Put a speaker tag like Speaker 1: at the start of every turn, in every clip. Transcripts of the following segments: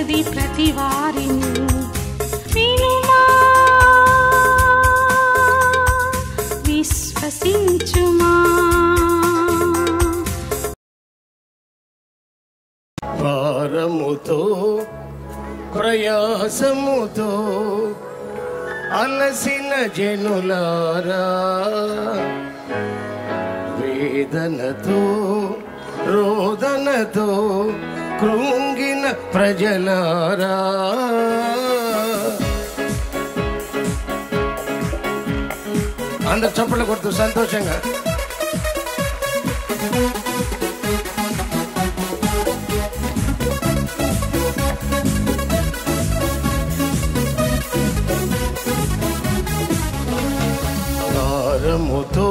Speaker 1: ఉన్నది ప్రతి వారిని వినుమా విశ్వసించుమా.
Speaker 2: భారముతో ప్రయాసముతో అలసిన జనులారా, వేదనతో రోదనతో కృంగిన ప్రజలారా, అందరు చప్పట్లు కొడుతూ సంతోషంగా భారముతో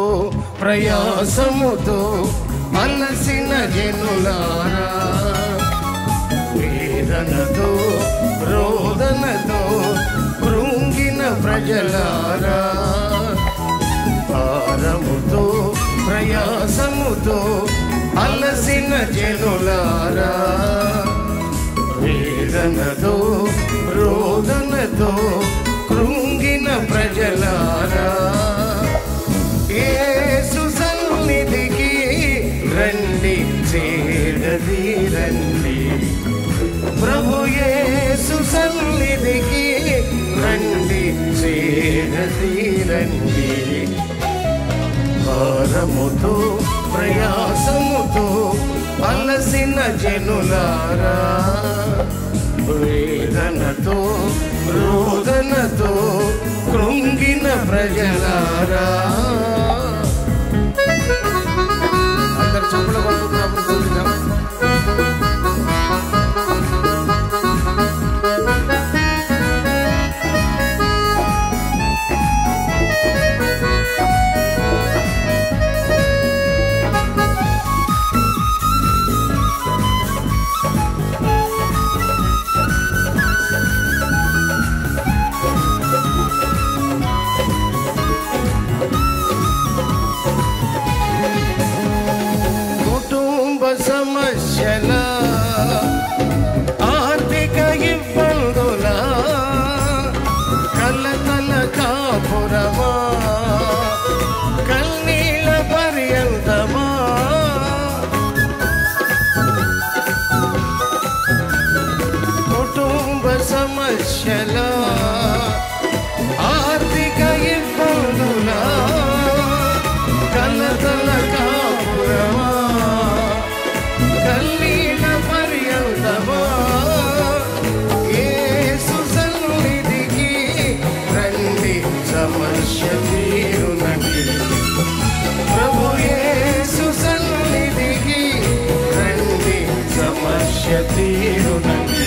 Speaker 2: ప్రయాసముతో అలసిన జనులారా, వేదనతో రోదనతో కృంగిన ప్రజలారా, భారముతో ప్రయాసముతో అలసిన జనులారా, వేదనతో రోదనతో కృంగిన ప్రజలారా, యేసు సన్నిధికి రండి చేరదీరండి, ప్రభు యేసు సన్నిధికి రండి చేరదీరండి. భారముతో ప్రయాసముతో అలసిన జనులారా, వేదనతో రోదనతో కృంగిన ప్రజలారా, అందరు చప్పట్లు కొడుతున్నప్పుడు చూద్దాం. సమస్యల ఆర్థిక ఇబ్బందుల కలతల కాపురమా, కన్నీళ్ళ పర్యంతమా, కుటుంబ సమస్యల ఆర్థిక ఇబ్బందుల కలతల కాపురమా, కన్నీళ్ళ పర్యంతమా, యేసు సన్నిధికి రండి సమస్య తీరునండి, ప్రభు యేసు సన్నిధికి రండి సమస్య తీరునండి.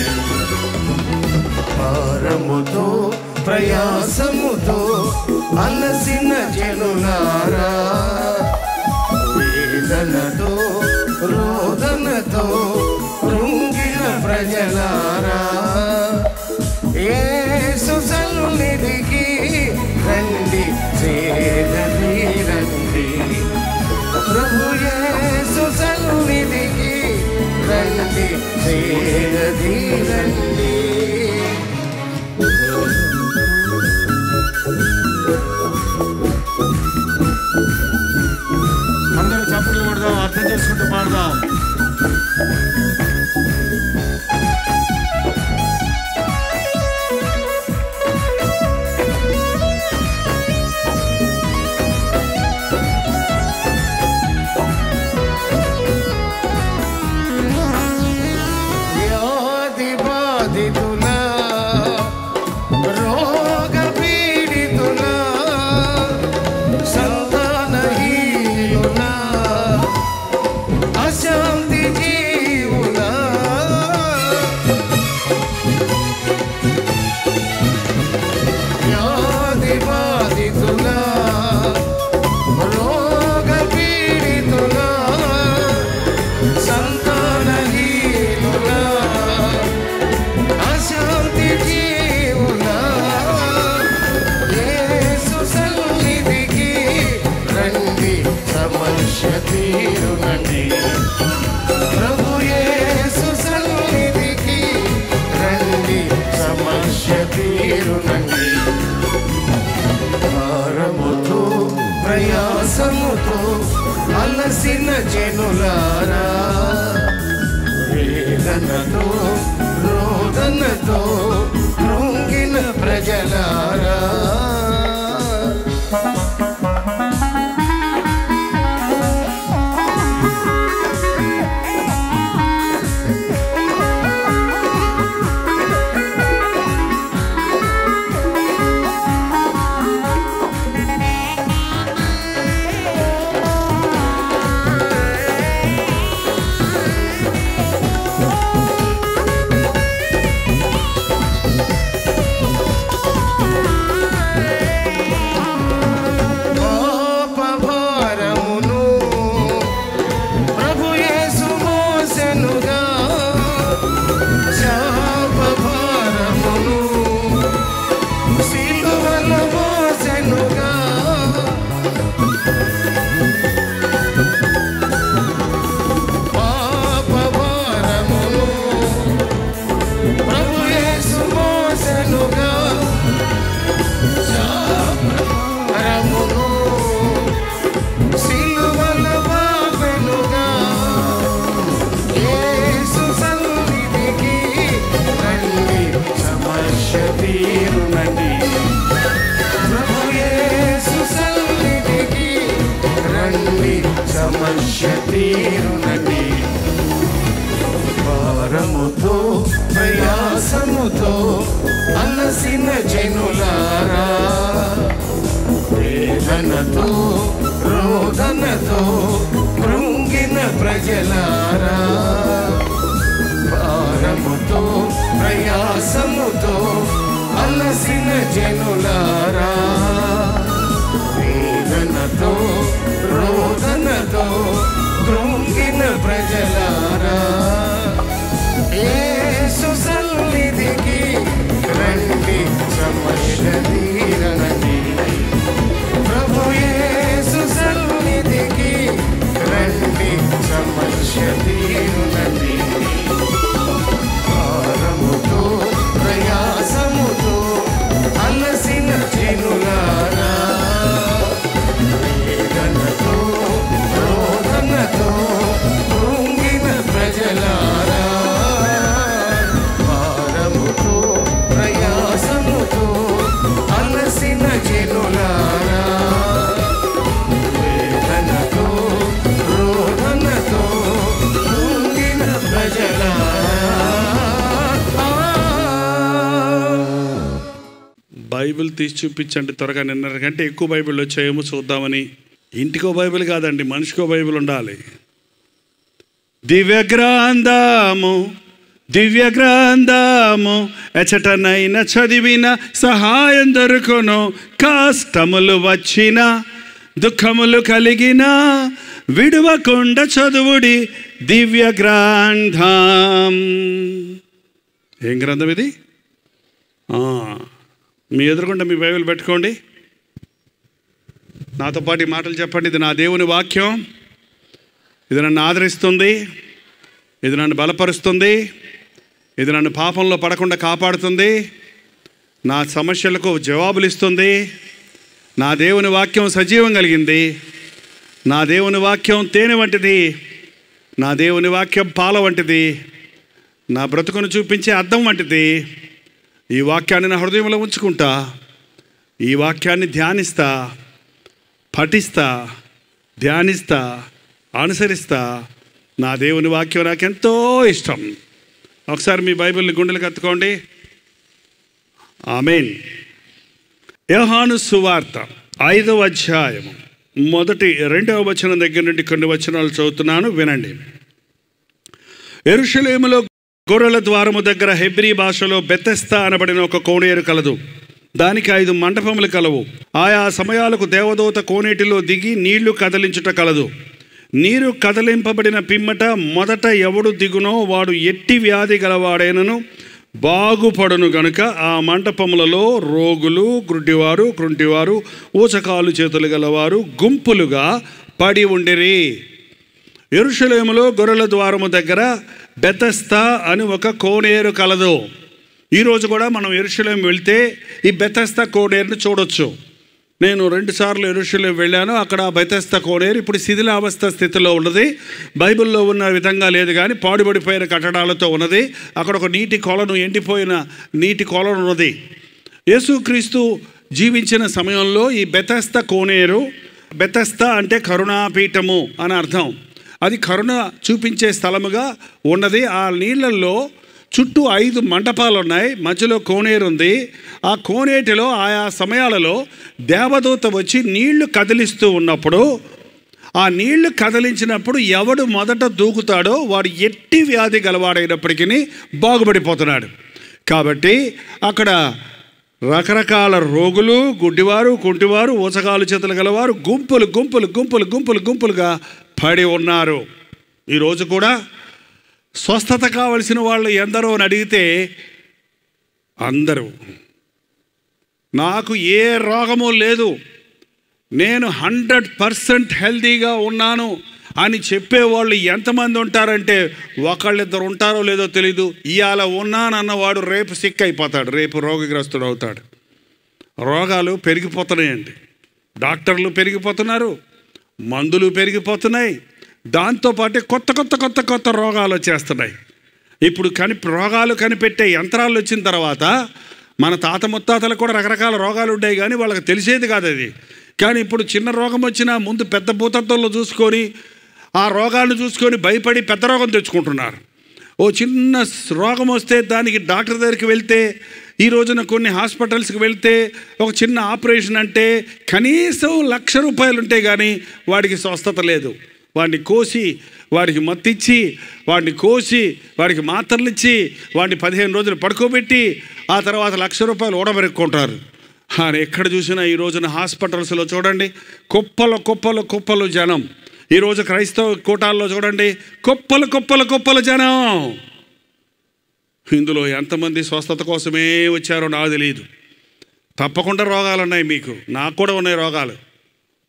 Speaker 2: భారముతో ప్రయాసముతో అలసిన జనులారా, వేదనతో రోదనతో కృంగిన ప్రజలారా, యేసు సన్నిధికి రండి చేరదీరండి, ప్రభు యేసు సన్నిధికి రండి చేరదీరండి.
Speaker 3: అందరూ చప్పట్లు కొడదాం, అర్థం చేసుకుంటూ పాడదాం.
Speaker 2: వ్యాధి బాధితుల రోగ పీడితుల సంతానహీనుల అశాంతి జీవుల వ్యాధి బాధితుల రోగ పీడితుల సంతానహీనుల అశాంతి జీవుల యేసు సన్నిధికి రండి సమస్య తీరునండి, ప్రభు యేసు సన్నిధికి రండి అలసిన జనులారా, వేదనతో రోదనతో కృంగిన ప్రజలారా, భారముతో ప్రయాసముతో అలసిన జనులారా, వేదనతో రోదనతో కృంగిన ప్రజలారా, భారముతో ప్రయాసముతో అలసిన జనులారా, వేదనతో రోదనతో కృంగిన ప్రజలారా, యేసు సన్నిధికి రండి, సమస్య తీరనండి. ప్రభు యేసు సన్నిధికి రండి, సమస్య తీరునండి. భారముతో ప్రయాసముతో అలసిన జనులారా, వేదనతో రోదనతో కృంగిన ప్రజలారా, భారముతో ప్రయాసముతో అలసిన జనులారా, వేదనతో రోదనతో కృంగిన ప్రజలారా.
Speaker 4: బైబిల్ తీసి చూపించండి త్వరగా. నిన్నటి కంటే ఎక్కువ బైబిల్ వచ్చాయేమో చూద్దామని. ఇంటికో బైబిల్ కాదండి, మనిషికో బైబిల్ ఉండాలి. దివ్య గ్రంథము, దివ్య గ్రంథము ఎచటనైనా చదివిన సహాయం దొరుకును. కష్టములు వచ్చిన దుఃఖములు కలిగిన విడువకుండా చదువుడి దివ్య గ్రంథం. ఏం గ్రంథం ఇది? మీ ఎదురుకుండా మీ బైబిల్ పెట్టుకోండి, నాతో పాటు ఈ మాటలు చెప్పండి. ఇది నా దేవుని వాక్యం, ఇది నన్ను ఆదరిస్తుంది, ఇది నన్ను బలపరుస్తుంది, ఇది నన్ను పాపంలో పడకుండా కాపాడుతుంది, నా సమస్యలకు జవాబులు ఇస్తుంది. నా దేవుని వాక్యం సజీవం కలిగింది, నా దేవుని వాక్యం తేనె వంటిది, నా దేవుని వాక్యం పాల వంటిది, నా బ్రతుకును చూపించే అద్దం వంటిది. ఈ వాక్యాన్ని నా హృదయంలో ఉంచుకుంటా, ఈ వాక్యాన్ని ధ్యానిస్తా, పఠిస్తా, ధ్యానిస్తా, అనుసరిస్తా. నా దేవుని వాక్యం నాకెంతో ఇష్టం. ఒకసారి మీ బైబిల్ని గుండెలకు ఎత్తుకోండి. ఆమేన్. యోహాను సువార్త 5వ అధ్యాయము 1-2వ వచనం దగ్గర నుండి కొన్ని వచనాలు చదువుతున్నాను, వినండి. యెరూషలేములో గొర్రెల ద్వారము దగ్గర హెబ్రీ భాషలో బెతెస్దా అనబడిన ఒక కోనేరు కలదు. దానికి 5 మంటపములు కలవు. ఆయా సమయాలకు దేవదూత కోనేటిలో దిగి నీళ్లు కదిలించుట కలదు. నీరు కదిలింపబడిన పిమ్మట మొదట ఎవడు దిగునో వాడు ఎట్టి వ్యాధి గలవాడైనను బాగుపడును గనుక ఆ మంటపములలో రోగులు, గుడ్డివారు, కృంటివారు, ఊచకాలు చేతులు గలవారు గుంపులుగా పడి ఉండిరి. యెరూషలేములో గొర్రెల ద్వారము దగ్గర బెతెస్దా అని ఒక కోనేరు కలదు. ఈరోజు కూడా మనం యెరూషలేము వెళ్తే ఈ బెతెస్దా కోనేరుని చూడొచ్చు. నేను 2 సార్లు యెరూషలేము వెళ్ళాను. అక్కడ బెతెస్దా కోనేరు ఇప్పుడు శిథిలావస్థ స్థితిలో ఉన్నది. బైబిల్లో ఉన్న విధంగా లేదు కానీ పాడుబడిపోయిన కట్టడాలతో ఉన్నది. అక్కడ ఒక నీటి కొలను, ఎండిపోయిన నీటి కొలను ఉన్నది. యేసుక్రీస్తు జీవించిన సమయంలో ఈ బెతెస్దా కోనేరు, బెతెస్దా అంటే కరుణాపీఠము అని అర్థం. అది కరుణ చూపించే స్థలముగా ఉన్నది. ఆ నీళ్ళల్లో చుట్టూ 5 మంటపాలు ఉన్నాయి, మధ్యలో కోనేరు ఉంది. ఆ కోనేటిలో ఆయా సమయాలలో దేవదూత వచ్చి నీళ్లు కదిలిస్తూ ఉన్నప్పుడు, ఆ నీళ్లు కదిలించినప్పుడు ఎవడు మొదట దూకుతాడో వాడు ఎట్టి వ్యాధి గలవాడైనప్పటికీ బాగుపడిపోతున్నాడు. కాబట్టి అక్కడ రకరకాల రోగులు, గుడ్డివారు, కుంటివారు, ఊచకాలు చేతులు గలవారు గుంపులు గుంపులు గుంపులు గుంపులు గుంపులుగా పడి ఉన్నారు. ఈరోజు కూడా స్వస్థత కావలసిన వాళ్ళు ఎందరో అని అడిగితే అందరూ, నాకు ఏ రోగము లేదు, నేను 100% హెల్తీగా ఉన్నాను అని చెప్పేవాళ్ళు ఎంతమంది ఉంటారంటే ఒకళ్ళిద్దరు ఉంటారో లేదో తెలీదు. ఇవాళ ఉన్నానన్నవాడు రేపు సిక్ అయిపోతాడు, రేపు రోగగ్రస్తుడు అవుతాడు. రోగాలు పెరిగిపోతున్నాయండి. డాక్టర్లు పెరిగిపోతున్నారు, మందులు పెరిగిపోతున్నాయి, దాంతోపాటు కొత్త కొత్త కొత్త కొత్త రోగాలు వచ్చేస్తున్నాయి. ఇప్పుడు రోగాలు కనిపెట్టే యంత్రాలు వచ్చిన తర్వాత మన తాత ముత్తాతలకు కూడా రకరకాల రోగాలు ఉంటాయి కానీ వాళ్ళకి తెలిసేది కాదు అది. కానీ ఇప్పుడు చిన్న రోగం వచ్చినా ముందు పెద్ద భూతత్వంలో చూసుకొని ఆ రోగాలను చూసుకొని భయపడి పెద్ద రోగం తెచ్చుకుంటున్నారు. ఓ చిన్న రోగం వస్తే దానికి డాక్టర్ దగ్గరికి వెళ్తే, ఈ రోజున కొన్ని హాస్పిటల్స్కి వెళ్తే ఒక చిన్న ఆపరేషన్ అంటే కనీసం ₹1,00,000 ఉంటే కానీ వాడికి స్వస్థత లేదు. వాడిని కోసి, వాడికి మత్తిచ్చి, వాడిని కోసి, వాడికి మాత్రలు ఇచ్చి, వాడిని 15 రోజులు పడుకోబెట్టి ఆ తర్వాత ₹1,00,000 ఓడబెరుక్కుంటారు. ఎక్కడ చూసినా ఈ రోజున హాస్పిటల్స్లో చూడండి కుప్పలు కుప్పలు కుప్పలు జనం. ఈరోజు క్రైస్తవ కూటాల్లో చూడండి కుప్పలు కుప్పలు కుప్పలు జనం. ఇందులో ఎంతమంది స్వస్థత కోసమే వచ్చారో నాకు తెలియదు. తప్పకుండా రోగాలు ఉన్నాయి మీకు, నాకు కూడా ఉన్నాయి రోగాలు.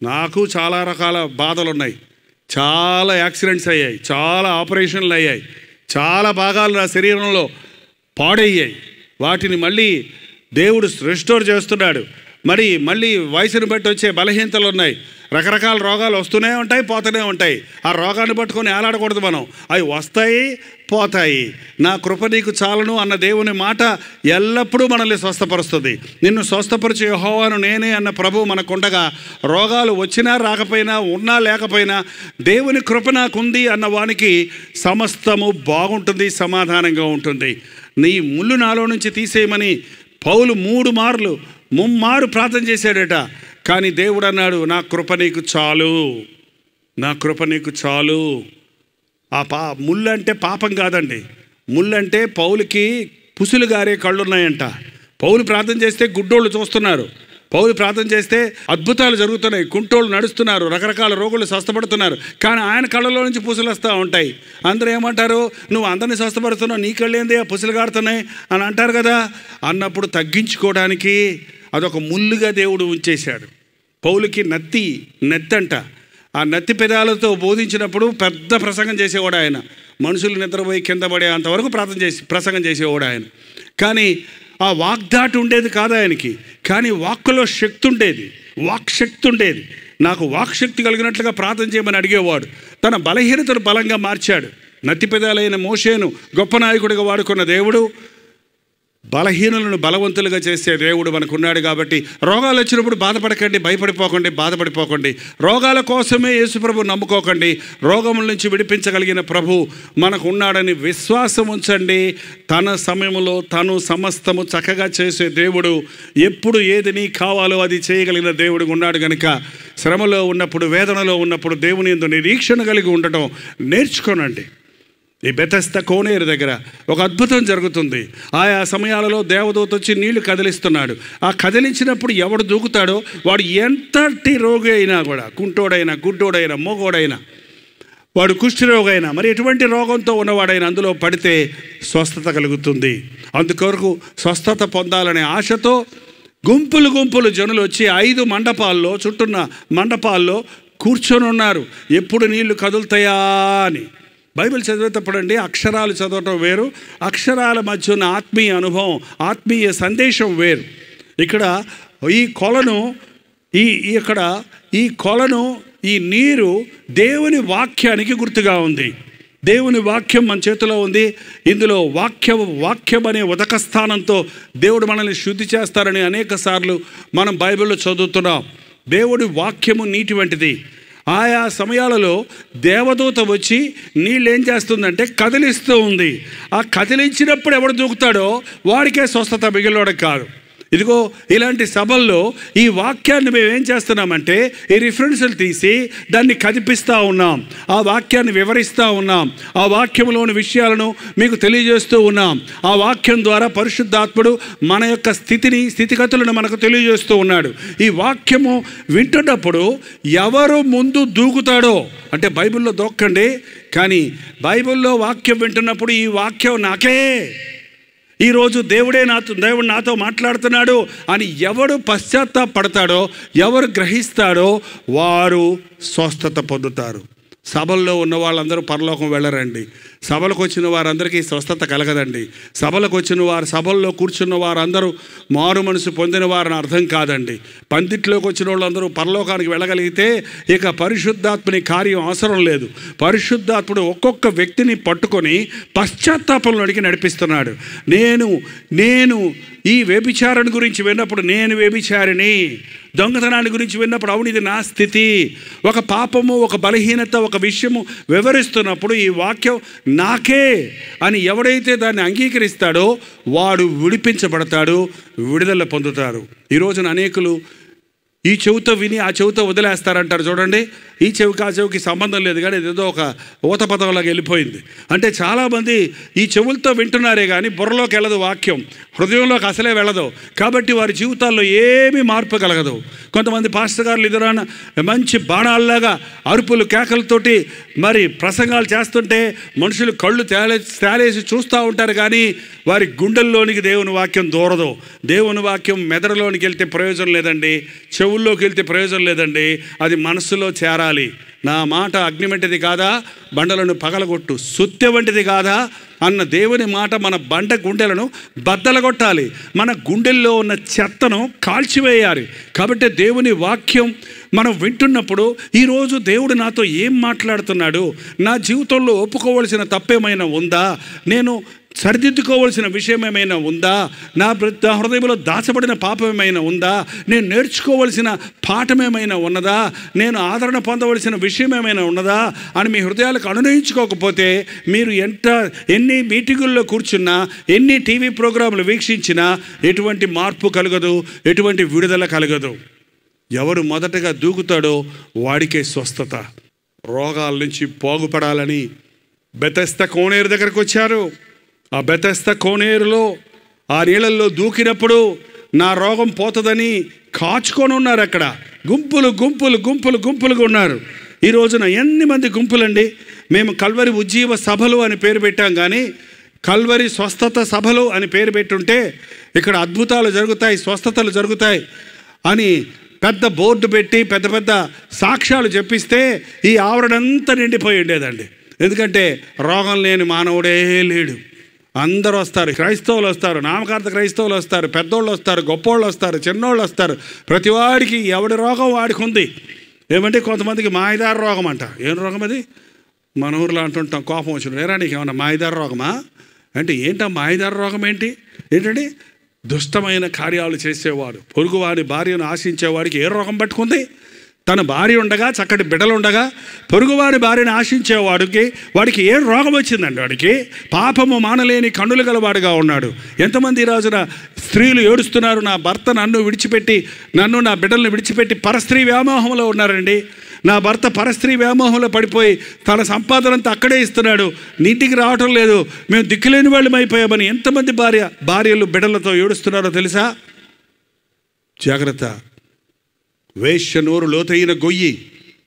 Speaker 4: నాకు చాలా రకాల బాధలు ఉన్నాయి, చాలా యాక్సిడెంట్స్ అయ్యాయి, చాలా ఆపరేషన్లు అయ్యాయి, చాలా భాగాలు నా శరీరంలో పాడయ్యాయి. వాటిని మళ్ళీ దేవుడు రెస్టోర్ చేస్తున్నాడు. మళ్ళీ వయసును బట్టి వచ్చే బలహీనతలు ఉన్నాయి, రకరకాల రోగాలు వస్తూనే ఉంటాయి, పోతూనే ఉంటాయి. ఆ రోగాన్ని పట్టుకొని ఏలాడకూడదు మనం. అవి వస్తాయి, పోతాయి. నా కృప నీకు చాలును అన్న దేవుని మాట ఎల్లప్పుడూ మనల్ని స్వస్థపరుస్తుంది. నిన్ను స్వస్థపరిచే యెహోవాను నేనే అన్న ప్రభు మనకుండగా రోగాలు వచ్చినా రాకపోయినా, ఉన్నా లేకపోయినా దేవుని కృప నాకుంది అన్న వానికి సమస్తము బాగుంటుంది, సమాధానంగా ఉంటుంది. నీ ముళ్ళు నాలో నుంచి తీసేయమని పౌలు 3 ప్రార్థన చేశాడట. కానీ దేవుడు అన్నాడు, నా కృప నీకు చాలు, నా కృప నీకు చాలు. ముళ్ళు అంటే పాపం కాదండి. ముళ్ళు అంటే పౌలుకి పుసులు గారే కళ్ళున్నాయంట. పౌలు ప్రార్థన చేస్తే గుడ్డోళ్ళు చూస్తున్నారు, పౌలు ప్రార్థన చేస్తే అద్భుతాలు జరుగుతున్నాయి, కుంటోళ్ళు నడుస్తున్నారు, రకరకాల రోగులు స్వస్థపడుతున్నారు. కానీ ఆయన కళ్ళలో నుంచి పుసులు వస్తూ ఉంటాయి. అందరూ ఏమంటారు, నువ్వు అందరినీ స్వస్థపడుతున్నావు, నీ కళ్ళేంది ఆ పుసులు కాడుతున్నాయి అని అంటారు కదా. అన్నప్పుడు తగ్గించుకోవడానికి అదొక ముళ్ళుగా దేవుడు ఉంచేశాడు. పౌలుకి నెత్తంట. ఆ నెత్తి పెదాలతో బోధించినప్పుడు పెద్ద ప్రసంగం చేసేవాడు ఆయన. మనుషులు నిద్రపోయి కింద పడే అంతవరకు ప్రసంగం చేసేవాడు ఆయన. కానీ ఆ వాగ్దాటి ఉండేది కాదు ఆయనకి, కానీ వాక్కులో శక్తి ఉండేది, వాక్శక్తి ఉండేది. నాకు వాక్శక్తి కలిగినట్లుగా ప్రార్థన చేయమని అడిగేవాడు. తన బలహీనతను బలంగా మార్చాడు. నత్తి పెదాలైన మోషేను గొప్ప నాయకుడిగా వాడుకున్న దేవుడు బలహీనులను బలవంతులుగా చేసే దేవుడు మనకున్నాడు. కాబట్టి రోగాలు వచ్చినప్పుడు బాధపడకండి, బాధపడిపోకండి. రోగాల కోసమే యేసుప్రభు నమ్ముకోకండి. రోగముల నుంచి విడిపించగలిగిన ప్రభు మనకు ఉన్నాడని విశ్వాసం ఉంచండి. తన సమయంలో తను సమస్తము చక్కగా చేసే దేవుడు, ఎప్పుడు ఏది నీ కావాలో అది చేయగలిగిన దేవుడు ఉన్నాడు. కనుక శ్రమలో ఉన్నప్పుడు, వేదనలో ఉన్నప్పుడు దేవుని యందు నిరీక్షణ కలిగి ఉండటం నేర్చుకోనండి. ఈ బెతెస్దా కోనేరు దగ్గర ఒక అద్భుతం జరుగుతుంది. ఆయా సమయాలలో దేవదూత వచ్చి నీళ్లు కదిలిస్తున్నాడు. ఆ కదిలించినప్పుడు ఎవడు దూకుతాడో వాడు ఎంతటి రోగి అయినా కూడా, కుంటోడైనా, గుడ్డోడైనా, మోగోడైనా, వాడు కుష్ఠరోగైనా, మరి ఎటువంటి రోగంతో ఉన్నవాడైనా అందులో పడితే స్వస్థత కలుగుతుంది. అందుకొరకు స్వస్థత పొందాలనే ఆశతో గుంపులు జనులు వచ్చి 5 మండపాల్లో, చుట్టూన్న మండపాల్లో కూర్చొని ఉన్నారు. ఎప్పుడు నీళ్లు కదులుతాయా అని. బైబిల్ చదివేటప్పుడు అండి అక్షరాలు చదవటం వేరు, అక్షరాల మధ్య ఉన్న ఆత్మీయ అనుభవం, ఆత్మీయ సందేశం వేరు. ఇక్కడ ఈ కొలను ఇక్కడ ఈ కొలను, ఈ నీరు దేవుని వాక్యానికి గుర్తుగా ఉంది. దేవుని వాక్యం మన చేతిలో ఉంది. ఇందులో వాక్యం అనే ఉదక స్థానంతో దేవుడు మనల్ని శుద్ధి చేస్తారని అనేక సార్లు మనం బైబిల్లో చదువుతున్నాం. దేవుడి వాక్యము నీటి వంటిది. ఆయా సమయాలలో దేవదూత వచ్చి నీళ్ళు ఏం చేస్తుందంటే కదిలిస్తూ ఉంది. ఆ కదిలించినప్పుడు ఎవడు దూకుతాడో వాడికే స్వస్థత, మిగిలినోడికి కాదు. ఇదిగో ఇలాంటి సభల్లో ఈ వాక్యాన్ని మేము ఏం చేస్తున్నామంటే ఈ రిఫరెన్సులు తీసి దాన్ని కదిపిస్తూ ఉన్నాం, ఆ వాక్యాన్ని వివరిస్తూ ఉన్నాం, ఆ వాక్యంలోని విషయాలను మీకు తెలియజేస్తూ ఉన్నాం. ఆ వాక్యం ద్వారా పరిశుద్ధాత్ముడు మన యొక్క స్థితిగతులను మనకు తెలియజేస్తూ ఉన్నాడు. ఈ వాక్యము వింటున్నప్పుడు ఎవరు ముందు దూకుతాడో, అంటే బైబిల్లో దూక్కండి, కానీ బైబిల్లో వాక్యం వింటున్నప్పుడు ఈ వాక్యం నాకే, ఈరోజు దేవుడు నాతో మాట్లాడుతున్నాడు అని ఎవడు పశ్చాత్తాపడతాడో, ఎవరు గ్రహిస్తాడో వారు స్వస్థత పొందుతారు. సభల్లో ఉన్న వాళ్ళందరూ పరలోకం వెళ్ళరండి. సభలకు వచ్చిన వారందరికీ స్వస్థత కలగదండి. సభలకు వచ్చిన వారు, సభల్లో కూర్చున్న వారందరూ మారు మనసు పొందిన వారని అర్థం కాదండి. పందిట్లోకి వచ్చిన వాళ్ళందరూ పరలోకానికి వెళ్ళగలిగితే ఇక పరిశుద్ధాత్మని కార్యం అవసరం లేదు. పరిశుద్ధాత్ముడు ఒక్కొక్క వ్యక్తిని పట్టుకొని పశ్చాత్తాపంలోనికి నడిపిస్తున్నాడు. నేను ఈ వ్యభిచారం గురించి విన్నప్పుడు నేను వ్యభిచారిని, దొంగతనాన్ని గురించి విన్నప్పుడు అవును ఇది నా స్థితి, ఒక పాపము, ఒక బలహీనత, ఒక విషయము వివరిస్తున్నప్పుడు ఈ వాక్యం నాకే అని ఎవడైతే దాన్ని అంగీకరిస్తాడో వాడు విడిపించబడతాడు, విడుదల పొందుతారు. ఈ రోజున అనేకులు ఈ చెవితో విని ఆ చెవితో వదిలేస్తారంటారు. చూడండి, ఈ చెవికి ఆ చెవికి సంబంధం లేదు, కానీ ఏదో ఒక ఊత పదంలాగా వెళ్ళిపోయింది. అంటే చాలామంది ఈ చెవులతో వింటున్నారే కానీ బుర్రలోకి వెళ్ళదు, వాక్యం హృదయంలోకి అసలే వెళ్ళదు. కాబట్టి వారి జీవితాల్లో ఏమీ మార్పు కలగదు. కొంతమంది పాస్టర్ గారులు ఎదురైన మంచి బాణాల్లాగా అరుపులు కేకలతోటి మరి ప్రసంగాలు చేస్తుంటే మనుషులు కళ్ళు తేలేసి చూస్తూ ఉంటారు, కానీ వారి గుండెల్లోనికి దేవుని వాక్యం దూరదు. దేవుని వాక్యం మెదడులోనికి వెళ్తే ప్రయోజనం లేదండి, చెవుల్లోకి వెళ్తే ప్రయోజనం లేదండి, అది మనస్సులో చేరాలి. నా మాట అగ్ని వంటిది కాదా, బండలను పగలగొట్టు సుత్తె వంటిది కాదా అన్న దేవుని మాట మన బండ గుండెలను బద్దలగొట్టాలి, మన గుండెల్లో ఉన్న చెత్తను కాల్చివేయాలి. కాబట్టి దేవుని వాక్యం మనం వింటున్నప్పుడు ఈరోజు దేవుడు నాతో ఏం మాట్లాడుతున్నాడు, నా జీవితంలో ఒప్పుకోవలసిన తప్పేమైనా ఉందా, నేను సరిదిద్దుకోవాల్సిన విషయం ఏమైనా ఉందా, నా హృదయంలో దాచబడిన పాపం ఏమైనా ఉందా, నేను నేర్చుకోవలసిన పాఠం ఏమైనా ఉన్నదా, నేను ఆదరణ పొందవలసిన విషయం ఏమైనా ఉన్నదా అని మీ హృదయాలకు అనునయించుకోకపోతే మీరు ఎన్ని మీటింగుల్లో కూర్చున్నా, ఎన్ని టీవీ ప్రోగ్రాములు వీక్షించినా ఎటువంటి మార్పు కలగదు, ఎటువంటి విడుదల కలగదు. ఎవరు మొదటగా దూకుతాడో వాడికే స్వస్థత. రోగాల నుంచి పోగుపడాలని బెతెస్దా కోనేరు దగ్గరకు వచ్చారు. ఆ బెతెస్దా కోనేరులో ఆ నీళ్ళల్లో దూకినప్పుడు నా రోగం పోతుందని కాచుకొని ఉన్నారు. అక్కడ గుంపులుగా ఉన్నారు. ఈ రోజున ఎన్ని మంది గుంపులండి. మేము కల్వరి ఉజ్జీవ సభలు అని పేరు పెట్టాం, కానీ కల్వరి స్వస్థత సభలు అని పేరు పెట్టుంటే ఇక్కడ అద్భుతాలు జరుగుతాయి, స్వస్థతలు జరుగుతాయి అని పెద్ద బోర్డు పెట్టి పెద్ద సాక్ష్యాలు చెప్పిస్తే ఈ ఆవరణంతా నిండిపోయి ఉండేదండి. ఎందుకంటే రోగం లేని మానవుడే లేడు. అందరూ వస్తారు, క్రైస్తవులు వస్తారు, నామకార్థ క్రైస్తవులు వస్తారు, పెద్దోళ్ళు వస్తారు, గొప్పోళ్ళు వస్తారు, చిన్నోళ్ళు వస్తారు. ప్రతివాడికి ఎవడి రోగం వాడికి ఉంది. ఏమంటే కొంతమందికి మాయదార రోగం అంట. ఏం రోగం అది? మన ఊర్లో అంటుంటాం, కోపం వచ్చిన వేరా నీకు ఏమన్నా మాయదార రోగమా అంటే ఏంటా మాయదార రోగం ఏంటంటే దుష్టమైన కార్యాలు చేసేవాడు, పొరుగువాడి భార్యను ఆశించేవాడికి ఏ రోగం పట్టుకుంది? తన భార్య ఉండగా, చక్కటి బిడ్డలు ఉండగా పొరుగువాడి భార్యను వాడికి ఏ రోగం వచ్చిందండి? వాడికి పాపము మానలేని కన్నులు గలవాడుగా ఉన్నాడు. ఎంతమంది ఈ రోజున స్త్రీలు ఏడుస్తున్నారు, నా భర్త నన్ను నా బిడ్డలను విడిచిపెట్టి పరస్త్రీ వ్యామోహంలో ఉన్నారండి. నా భర్త పరస్త్రీ వ్యామోహంలో పడిపోయి తన సంపాదన అంతా అక్కడే ఇస్తున్నాడు, నీటికి రావటం లేదు, మేము దిక్కులేని వాళ్ళం అయిపోయామని ఎంతమంది భార్యలు బిడ్డలతో ఏడుస్తున్నారో తెలుసా? జాగ్రత్త. వేశ్య నోరు లోతైన గొయ్యి,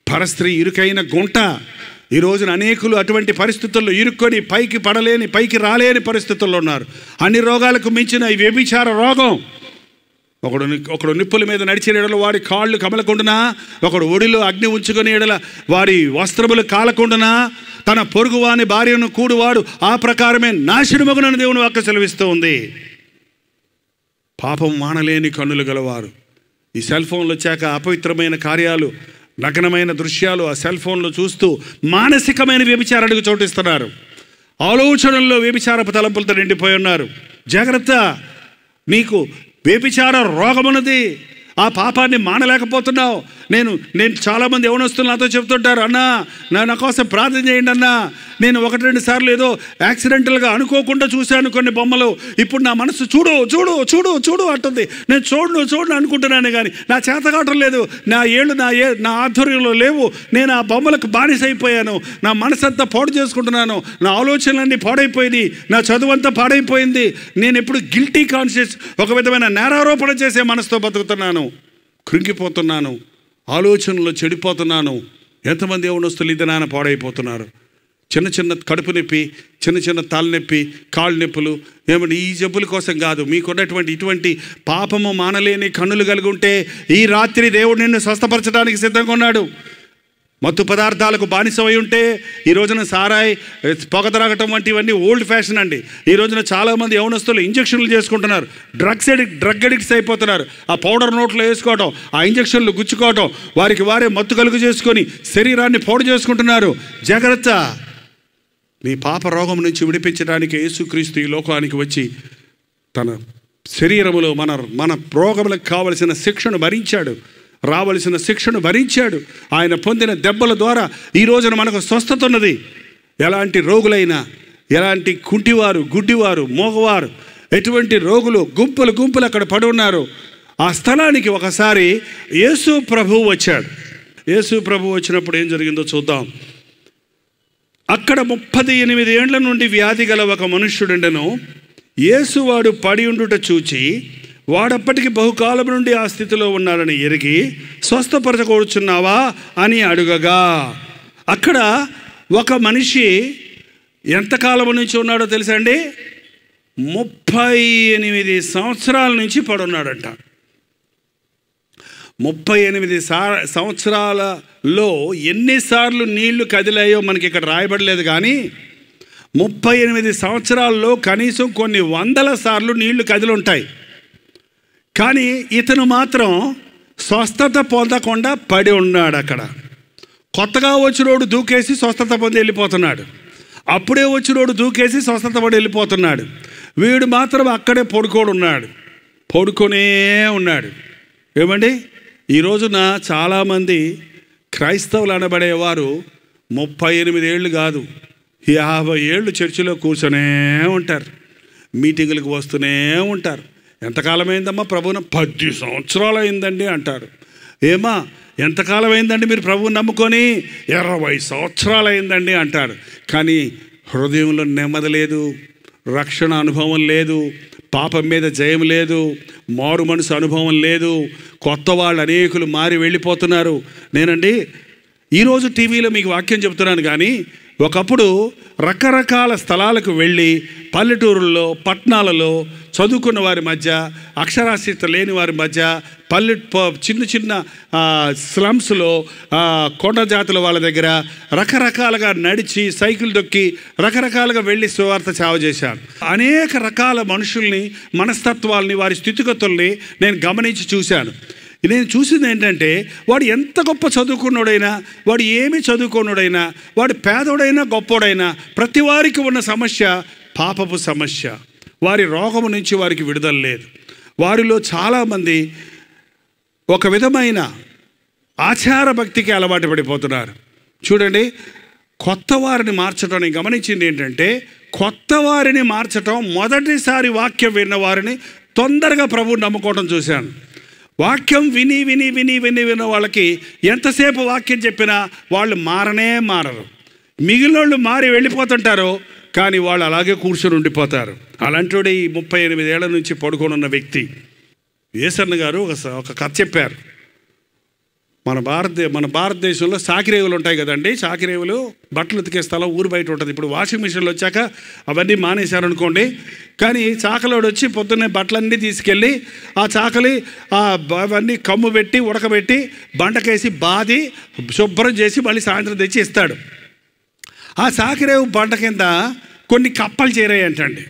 Speaker 4: పరస్త్రీ ఇరుకైన గుంట. ఈ రోజున అనేకులు అటువంటి పరిస్థితుల్లో ఇరుక్కొని పైకి రాలేని పరిస్థితుల్లో ఉన్నారు. అన్ని రోగాలకు మించిన ఈ వ్యభిచార రోగం. ఒకడు నిప్పుల మీద నడిచిన ఎడల వాడి కాళ్ళు కమలకుండునా, ఒకడు ఒడిలో అగ్ని ఉంచుకునే ఎడల వారి వస్త్రములు కాలకుండునా, తన పొరుగువాని భార్యను కూడువాడు ఆ ప్రకారమే నాశనమగునని దేవుని వాక్యం సెలవిస్తూ ఉంది. పాపం మానలేని కన్నులు గలవారు. ఈ సెల్ ఫోన్లు వచ్చాక అపవిత్రమైన కార్యాలు, నగ్నమైన దృశ్యాలు ఆ సెల్ ఫోన్లో చూస్తూ మానసికమైన వ్యభిచారానికి చోటిస్తున్నారు. ఆలోచనల్లో వ్యభిచారపు తలంపులతో నిండిపోయి ఉన్నారు. జాగ్రత్త, నీకు వ్యభిచార రోగమున్నది. ఆ పాపాన్ని మానలేకపోతున్నావు. నేను చాలామంది యవనస్తులు నాతో చెప్తుంటారు, అన్నా నా కోసం ప్రార్థన చేయండి అన్నా, నేను 1-2 సార్లు ఏదో యాక్సిడెంటల్గా అనుకోకుండా చూశాను కొన్ని బొమ్మలు, ఇప్పుడు నా మనసు చూడు చూడు చూడు చూడు అంటుంది. నేను చూడను అనుకుంటున్నాను, కానీ నా చేతకాటం లేదు, నా ఆధ్వర్యంలో లేవు, నేను ఆ బొమ్మలకు బానిసైపోయాను, నా మనసంతా పాడు చేసుకుంటున్నాను, నా ఆలోచనలన్నీ పాడైపోయింది, నా చదువంతా పాడైపోయింది, నేను ఎప్పుడు గిల్టీ కాన్షియస్, ఒక విధమైన నేరారోపణ చేసే మనసుతో బతుకుతున్నాను, కృంగిపోతున్నాను, ఆలోచనలో చెడిపోతున్నాను. ఎంతమంది యవనస్తులు ఇది నాన్న పాడైపోతున్నారు. చిన్న కడుపు నొప్పి, చిన్న తలనొప్పి, కాళ్ళు నొప్పులు, ఏమంటే ఈ జబ్బుల కోసం కాదు, మీకున్నటువంటి ఇటువంటి పాపము మానలేని కన్నులు కలిగి ఉంటే ఈ రాత్రి దేవుడు నిన్ను స్వస్థపరచడానికి సిద్ధంగా ఉన్నాడు. మత్తు పదార్థాలకు బానిసమై ఉంటే ఈ రోజున సారాయి, పొగ త్రాగటం వంటివన్నీ ఓల్డ్ ఫ్యాషన్ అండి. ఈ రోజున చాలామంది యవనస్తులు ఇంజక్షన్లు చేసుకుంటున్నారు, డ్రగ్ అడిక్ట్స్ అయిపోతున్నారు. ఆ పౌడర్ నోట్లో వేసుకోవటం, ఆ ఇంజక్షన్లు గుచ్చుకోవటం, వారికి వారే మత్తు కలుగు చేసుకొని శరీరాన్ని పాడు చేసుకుంటున్నారు. జాగ్రత్త, నీ పాప రోగం నుంచి విడిపించడానికి యేసుక్రీస్తు ఈ లోకానికి వచ్చి తన శరీరములో మన రోగములకు కావలసిన శిక్షను భరించాడు, రావలసిన శిక్షను భరించాడు. ఆయన పొందిన దెబ్బల ద్వారా ఈ రోజున మనకు స్వస్థత ఉన్నది. ఎలాంటి రోగులైనా, ఎలాంటి కుంటివారు, గుడ్డివారు, మోగవారు, ఎటువంటి రోగులు గుంపులు అక్కడ పడి ఉన్నారు. ఆ స్థలానికి ఒకసారి యేసు ప్రభువు వచ్చాడు. యేసు ప్రభువు వచ్చినప్పుడు ఏం జరిగిందో చూద్దాం. అక్కడ 38 ఏండ్ల నుండి వ్యాధి గల ఒక మనుష్యుడుండెను. యేసు వాడు పడి ఉండుట చూచి, వాడప్పటికి బహుకాలం నుండి ఆ స్థితిలో ఉన్నాడని ఎరిగి, స్వస్థపరచకూర్చున్నావా అని అడుగగా, అక్కడ ఒక మనిషి ఎంతకాలం నుంచి ఉన్నాడో తెలుసా అండి? 38 సంవత్సరాల నుంచి పడున్నాడంట. 38 సంవత్సరాలలో ఎన్నిసార్లు నీళ్లు కదిలాయో మనకి ఇక్కడ రాయబడలేదు, కానీ 38 సంవత్సరాల్లో కనీసం కొన్ని 100 సార్లు నీళ్లు కదిలి ఉంటాయి. కానీ ఇతను మాత్రం స్వస్థత పొందకుండా పడి ఉన్నాడు. అక్కడ కొత్తగా వచ్చినోడు దూకేసి స్వస్థత పొంది వెళ్ళిపోతున్నాడు, అప్పుడే వచ్చినోడు దూకేసి స్వస్థత పడి వెళ్ళిపోతున్నాడు. వీడు మాత్రం అక్కడే పడుకొనే ఉన్నాడు. ఏమండి, ఈ రోజున చాలామంది క్రైస్తవులు అనబడేవారు 38 ఏళ్ళు కాదు, 50 ఏళ్ళు చర్చిలో కూర్చొనే ఉంటారు, మీటింగులకు వస్తూనే ఉంటారు. ఎంతకాలం అయిందమ్మా ప్రభువున? 10 సంవత్సరాలు అయిందండి అంటారు. ఏమా ఎంతకాలం అయిందండి మీరు ప్రభువుని నమ్ముకొని? 20 సంవత్సరాలు అయిందండి అంటారు. కానీ హృదయంలో నెమ్మది లేదు, రక్షణ అనుభవం లేదు, పాపం మీద జయం లేదు, మారు మనసు అనుభవం లేదు. కొత్త వాళ్ళు అనేకులు మారి వెళ్ళిపోతున్నారు. నేనండి ఈరోజు టీవీలో మీకు వాక్యం చెప్తున్నాను, కానీ ఒకప్పుడు రకరకాల స్థలాలకు వెళ్ళి పల్లెటూరుల్లో, పట్టణాలలో చదువుకున్న వారి మధ్య, అక్షరాస్యత లేని వారి మధ్య, చిన్న స్లమ్స్లో, కొండ జాతుల వాళ్ళ దగ్గర రకరకాలుగా నడిచి, సైకిల్ దొక్కి రకరకాలుగా వెళ్ళి సువార్త సేవ చేశాను. అనేక రకాల మనుషుల్ని, మనస్తత్వాల్ని, వారి స్థితిగతుల్ని నేను గమనించి చూశాను. నేను చూసింది ఏంటంటే, వాడు ఎంత గొప్ప చదువుకున్నోడైనా, వాడు ఏమి చదువుకున్నోడైనా, వాడు పేదోడైనా గొప్పోడైనా, ప్రతి వారికి ఉన్న సమస్య పాపపు సమస్య. వారి రోగము నుంచి వారికి విడుదల లేదు. వారిలో చాలామంది ఒక విధమైన ఆచార భక్తికి అలవాటు పడిపోతున్నారు. చూడండి, కొత్త వారిని మార్చడం నేను గమనించింది ఏంటంటే, కొత్త వారిని మార్చటం, మొదటిసారి వాక్యం విన్న వారిని తొందరగా ప్రభువుని నమ్ముకోవడం చూశాను. వాక్యం విన్న వాళ్ళకి ఎంతసేపు వాక్యం చెప్పినా వాళ్ళు మారరు. మిగిలినోళ్ళు మారి వెళ్ళిపోతుంటారు, కానీ వాళ్ళు అలాగే కూర్చొని ఉండిపోతారు. అలాంటి ఈ 38 ఏళ్ల నుంచి పడుకొని ఉన్న వ్యక్తి యేసన్న గారు ఒక కథ చెప్పారు. మన భారతదేశంలో సాకిరేవులు ఉంటాయి కదండి. సాకిరేవులు బట్టలు ఉతికే స్థలం ఊరు బయట ఉంటుంది. ఇప్పుడు వాషింగ్ మిషన్లు వచ్చాక అవన్నీ మానేశారనుకోండి. కానీ చాకలోడు వచ్చి పొద్దున్నే బట్టలన్నీ తీసుకెళ్ళి ఆ చాకలి అవన్నీ కమ్ము పెట్టి, ఉడకబెట్టి, బండకేసి బాది శుభ్రం చేసి మళ్ళీ సాయంత్రం తెచ్చి ఇస్తాడు. ఆ సాకిరేవు బండ కింద కొన్ని కప్పలు చేరాయంటండి.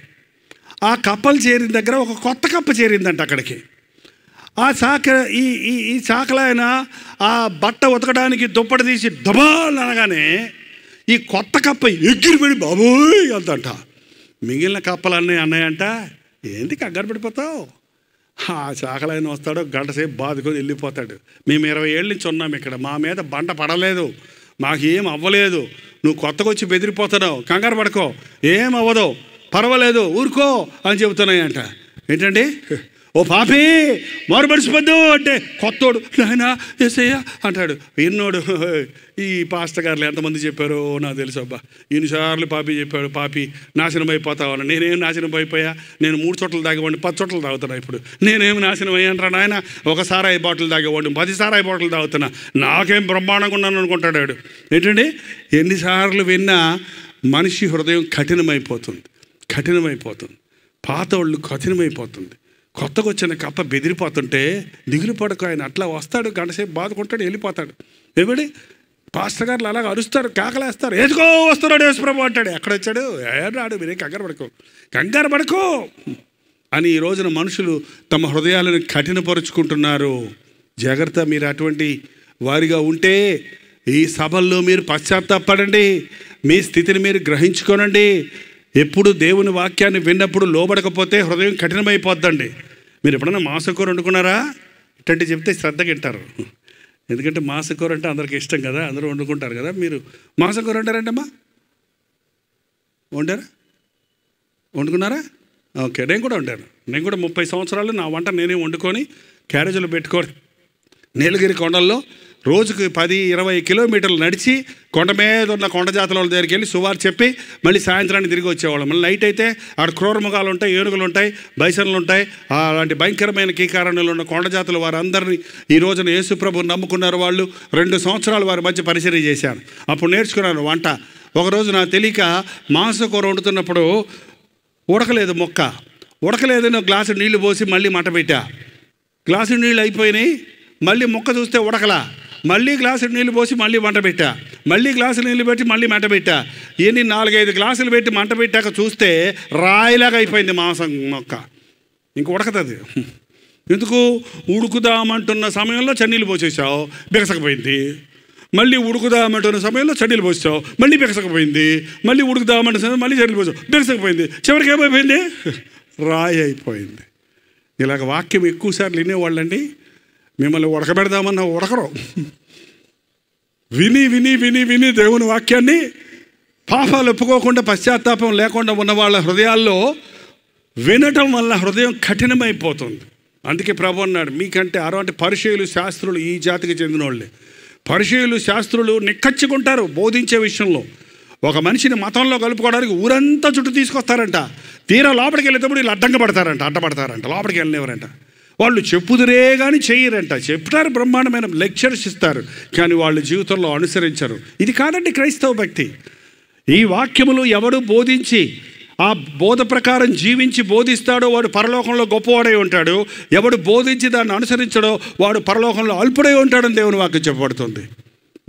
Speaker 4: ఆ కప్పలు చేరిన దగ్గర ఒక కొత్త కప్ప చేరిందంట అక్కడికి. ఆ ఈ చాకలాయన ఆ బట్ట ఉతకడానికి దుప్పటి తీసి దబాల్ అనగానే ఈ కొత్త కప్ప ఎగిరి పడి బాబోయ్ అంతంట. మిగిలిన కప్పలన్నీ అన్నాయంట, ఏంది కంగారు పడిపోతావు, ఆ చాకలాయన వస్తాడు, గంట సేపు బాదుకొని వెళ్ళిపోతాడు. మేము 20 ఏళ్ళ నుంచి ఉన్నాం ఇక్కడ, మా మీద బంట పడలేదు, మాకేం అవ్వలేదు, నువ్వు కొత్తగా వచ్చి బెదిరిపోతున్నావు, కంగారు పడుకో, ఏం అవ్వదు, పర్వాలేదు, ఊరుకో అని చెబుతున్నాయంట. ఏంటండి, ఓ పాపి మారుమడిసిపోద్దు అంటే కొత్తోడు నాయన యేసయ్య అంటాడు. ఇన్నోడు ఈ పాస్టర్ గారులు ఎంతమంది చెప్పారో నాకు తెలుసు అబ్బా, ఎన్నిసార్లు పాపి చెప్పాడు, పాపి నాశనం అయిపోతావని. నేనేం నాశనం అయిపోయా, నేను 3 చోట్ల తాగేవాడిని 10 చోట్ల తాగుతున్నా. ఇప్పుడు నేనేమి నాశనం అయ్యానరా నాయన, ఒక సారాయి బాటిల్ తాగేవాడిని 10 సారాయి బాటిల్ తాగుతున్నా, నాకేం బ్రహ్మాండంగా ఉన్నాను అనుకుంటాడు వాడు. ఏంటండి, ఎన్నిసార్లు విన్నా మనిషి హృదయం కఠినమైపోతుంది, పాత వాళ్ళు కఠినమైపోతుంది. కొత్తగా వచ్చిన కప్ప బెదిరిపోతుంటే దిగులు పడకు, ఆయన అట్లా వస్తాడు, గంటసేపు బాదుకుంటాడు, వెళ్ళిపోతాడు. ఏమిటి పాస్టర్ గారులు అలాగ అరుస్తారు, కేకలేస్తారు, ఏదుకో వస్తున్నాడు యేసుప్రభు అంటాడు. ఎక్కడొచ్చాడు, రాడు, మీరే కంగారు పడకు అని ఈ రోజున మనుషులు తమ హృదయాలను కఠినపరుచుకుంటున్నారు. జాగ్రత్త, మీరు అటువంటి వారిగా ఉంటే ఈ సభల్లో మీరు పశ్చాత్తాపడండి, మీ స్థితిని మీరు గ్రహించుకోనండి. ఎప్పుడు దేవుని వాక్యాన్ని విన్నప్పుడు లోబడకపోతే హృదయం కఠినమైపోద్దండి. మీరు ఎప్పుడైనా మాంసకూర వండుకున్నారా? ఇట్లాంటి చెప్తే శ్రద్ధగా వింటారు, ఎందుకంటే మాంసకూర అంటే అందరికి ఇష్టం కదా, అందరూ వండుకుంటారు కదా. మీరు మాంసకూర వండారంటే అమ్మా, వండుకున్నారా? ఓకే, నేను కూడా వండాను. నేను కూడా 30 సంవత్సరాలు నా వంట నేనే వండుకొని క్యారేజీలో పెట్టుకొని నీలగిరి కొండల్లో రోజుకు 10-20 కిలోమీటర్లు నడిచి కొండ మీద ఉన్న కొండ జాతుల వాళ్ళ దగ్గరికి వెళ్ళి సువార్ చెప్పి మళ్ళీ సాయంత్రానికి తిరిగి వచ్చేవాళ్ళం. మళ్ళీ నైట్ అయితే అక్కడ క్రూరమృగాలు ఉంటాయి, ఏనుగులు ఉంటాయి, బైసన్లు ఉంటాయి, అలాంటి భయంకరమైన కీకారణ్యంలో ఉన్న కొండ జాతుల వారందరినీ ఈ రోజున యేసుప్రభుని నమ్ముకున్నారు. వాళ్ళు 2 సంవత్సరాలు వారి మధ్య పరిచర్య చేశాను. అప్పుడు నేర్చుకున్నాను వంట. ఒకరోజు నాకు తెలియక మాంసకూర వండుతున్నప్పుడు ఉడకలేదు, ఉడకలేదని గ్లాసు నీళ్లు పోసి మళ్ళీ మంట పెట్టా. గ్లాసు నీళ్ళు అయిపోయినాయి, మళ్ళీ ముక్క చూస్తే ఉడకలా, మళ్ళీ గ్లాసు నీళ్ళు పోసి మళ్ళీ మంట పెట్టా, మళ్ళీ గ్లాసు నీళ్ళు పెట్టి మళ్ళీ మంట పెట్టా. ఎన్ని 4-5 గ్లాసులు పెట్టి మంట పెట్టాక చూస్తే రాయిలాగా అయిపోయింది మాంసం మొక్క, ఇంక ఉడకతుంది. ఎందుకు, ఉడుకుదామంటున్న సమయంలో చన్నీళ్ళు పోసేసావు, బిగసకపోయింది. మళ్ళీ ఉడుకుదామంటున్న సమయంలో చన్నీళ్ళు పోసావు, మళ్ళీ బిగసకపోయింది. మళ్ళీ ఉడుకుదామంటున్న సమయంలో మళ్ళీ చన్నీళ్ళు పోసావు, బిగసకపోయింది. చివరికి ఏమైపోయింది, రాయి అయిపోయింది. ఇలాగ వాక్యం ఎక్కువసార్లు వినేవాళ్ళండి, మిమ్మల్ని ఉడకబెడదామన్నా ఉడకరు. విని విని విని విని దేవుని వాక్యాన్ని పాపాలు ఒప్పుకోకుండా పశ్చాత్తాపం లేకుండా ఉన్న వాళ్ళ హృదయాల్లో వినటం వల్ల హృదయం కఠినమైపోతుంది. అందుకే ప్రభు అన్నాడు, మీకంటే అరవంటి పరిచయులు శాస్త్రులు ఈ జాతికి చెందిన వాళ్ళే. పరిచయులు శాస్త్రులు నిక్కచ్చుకుంటారు బోధించే విషయంలో. ఒక మనిషిని మతంలో కలుపుకోవడానికి ఊరంతా చుట్టూ తీసుకొస్తారంట, తీరా లోపలికి వెళ్ళేటప్పుడు వీళ్ళు అడ్డపడతారంట, లోపలికి వెళ్ళినవారంట. వాళ్ళు చెప్పుదురే కానీ చేయరంట, చెప్తారు, బ్రహ్మాండమైన లెక్చర్స్ ఇస్తారు, కానీ వాళ్ళ జీవితంలో అనుసరించరు. ఇది కాదండి క్రైస్తవ భక్తి. ఈ వాక్యములు ఎవడు బోధించి ఆ బోధ ప్రకారం జీవించి బోధిస్తాడో వాడు పరలోకంలో గొప్పవాడై ఉంటాడు, ఎవడు బోధించి దాన్ని అనుసరించడో వాడు పరలోకంలో అల్పుడై ఉంటాడని దేవుని వాక్యం చెప్పబడుతుంది.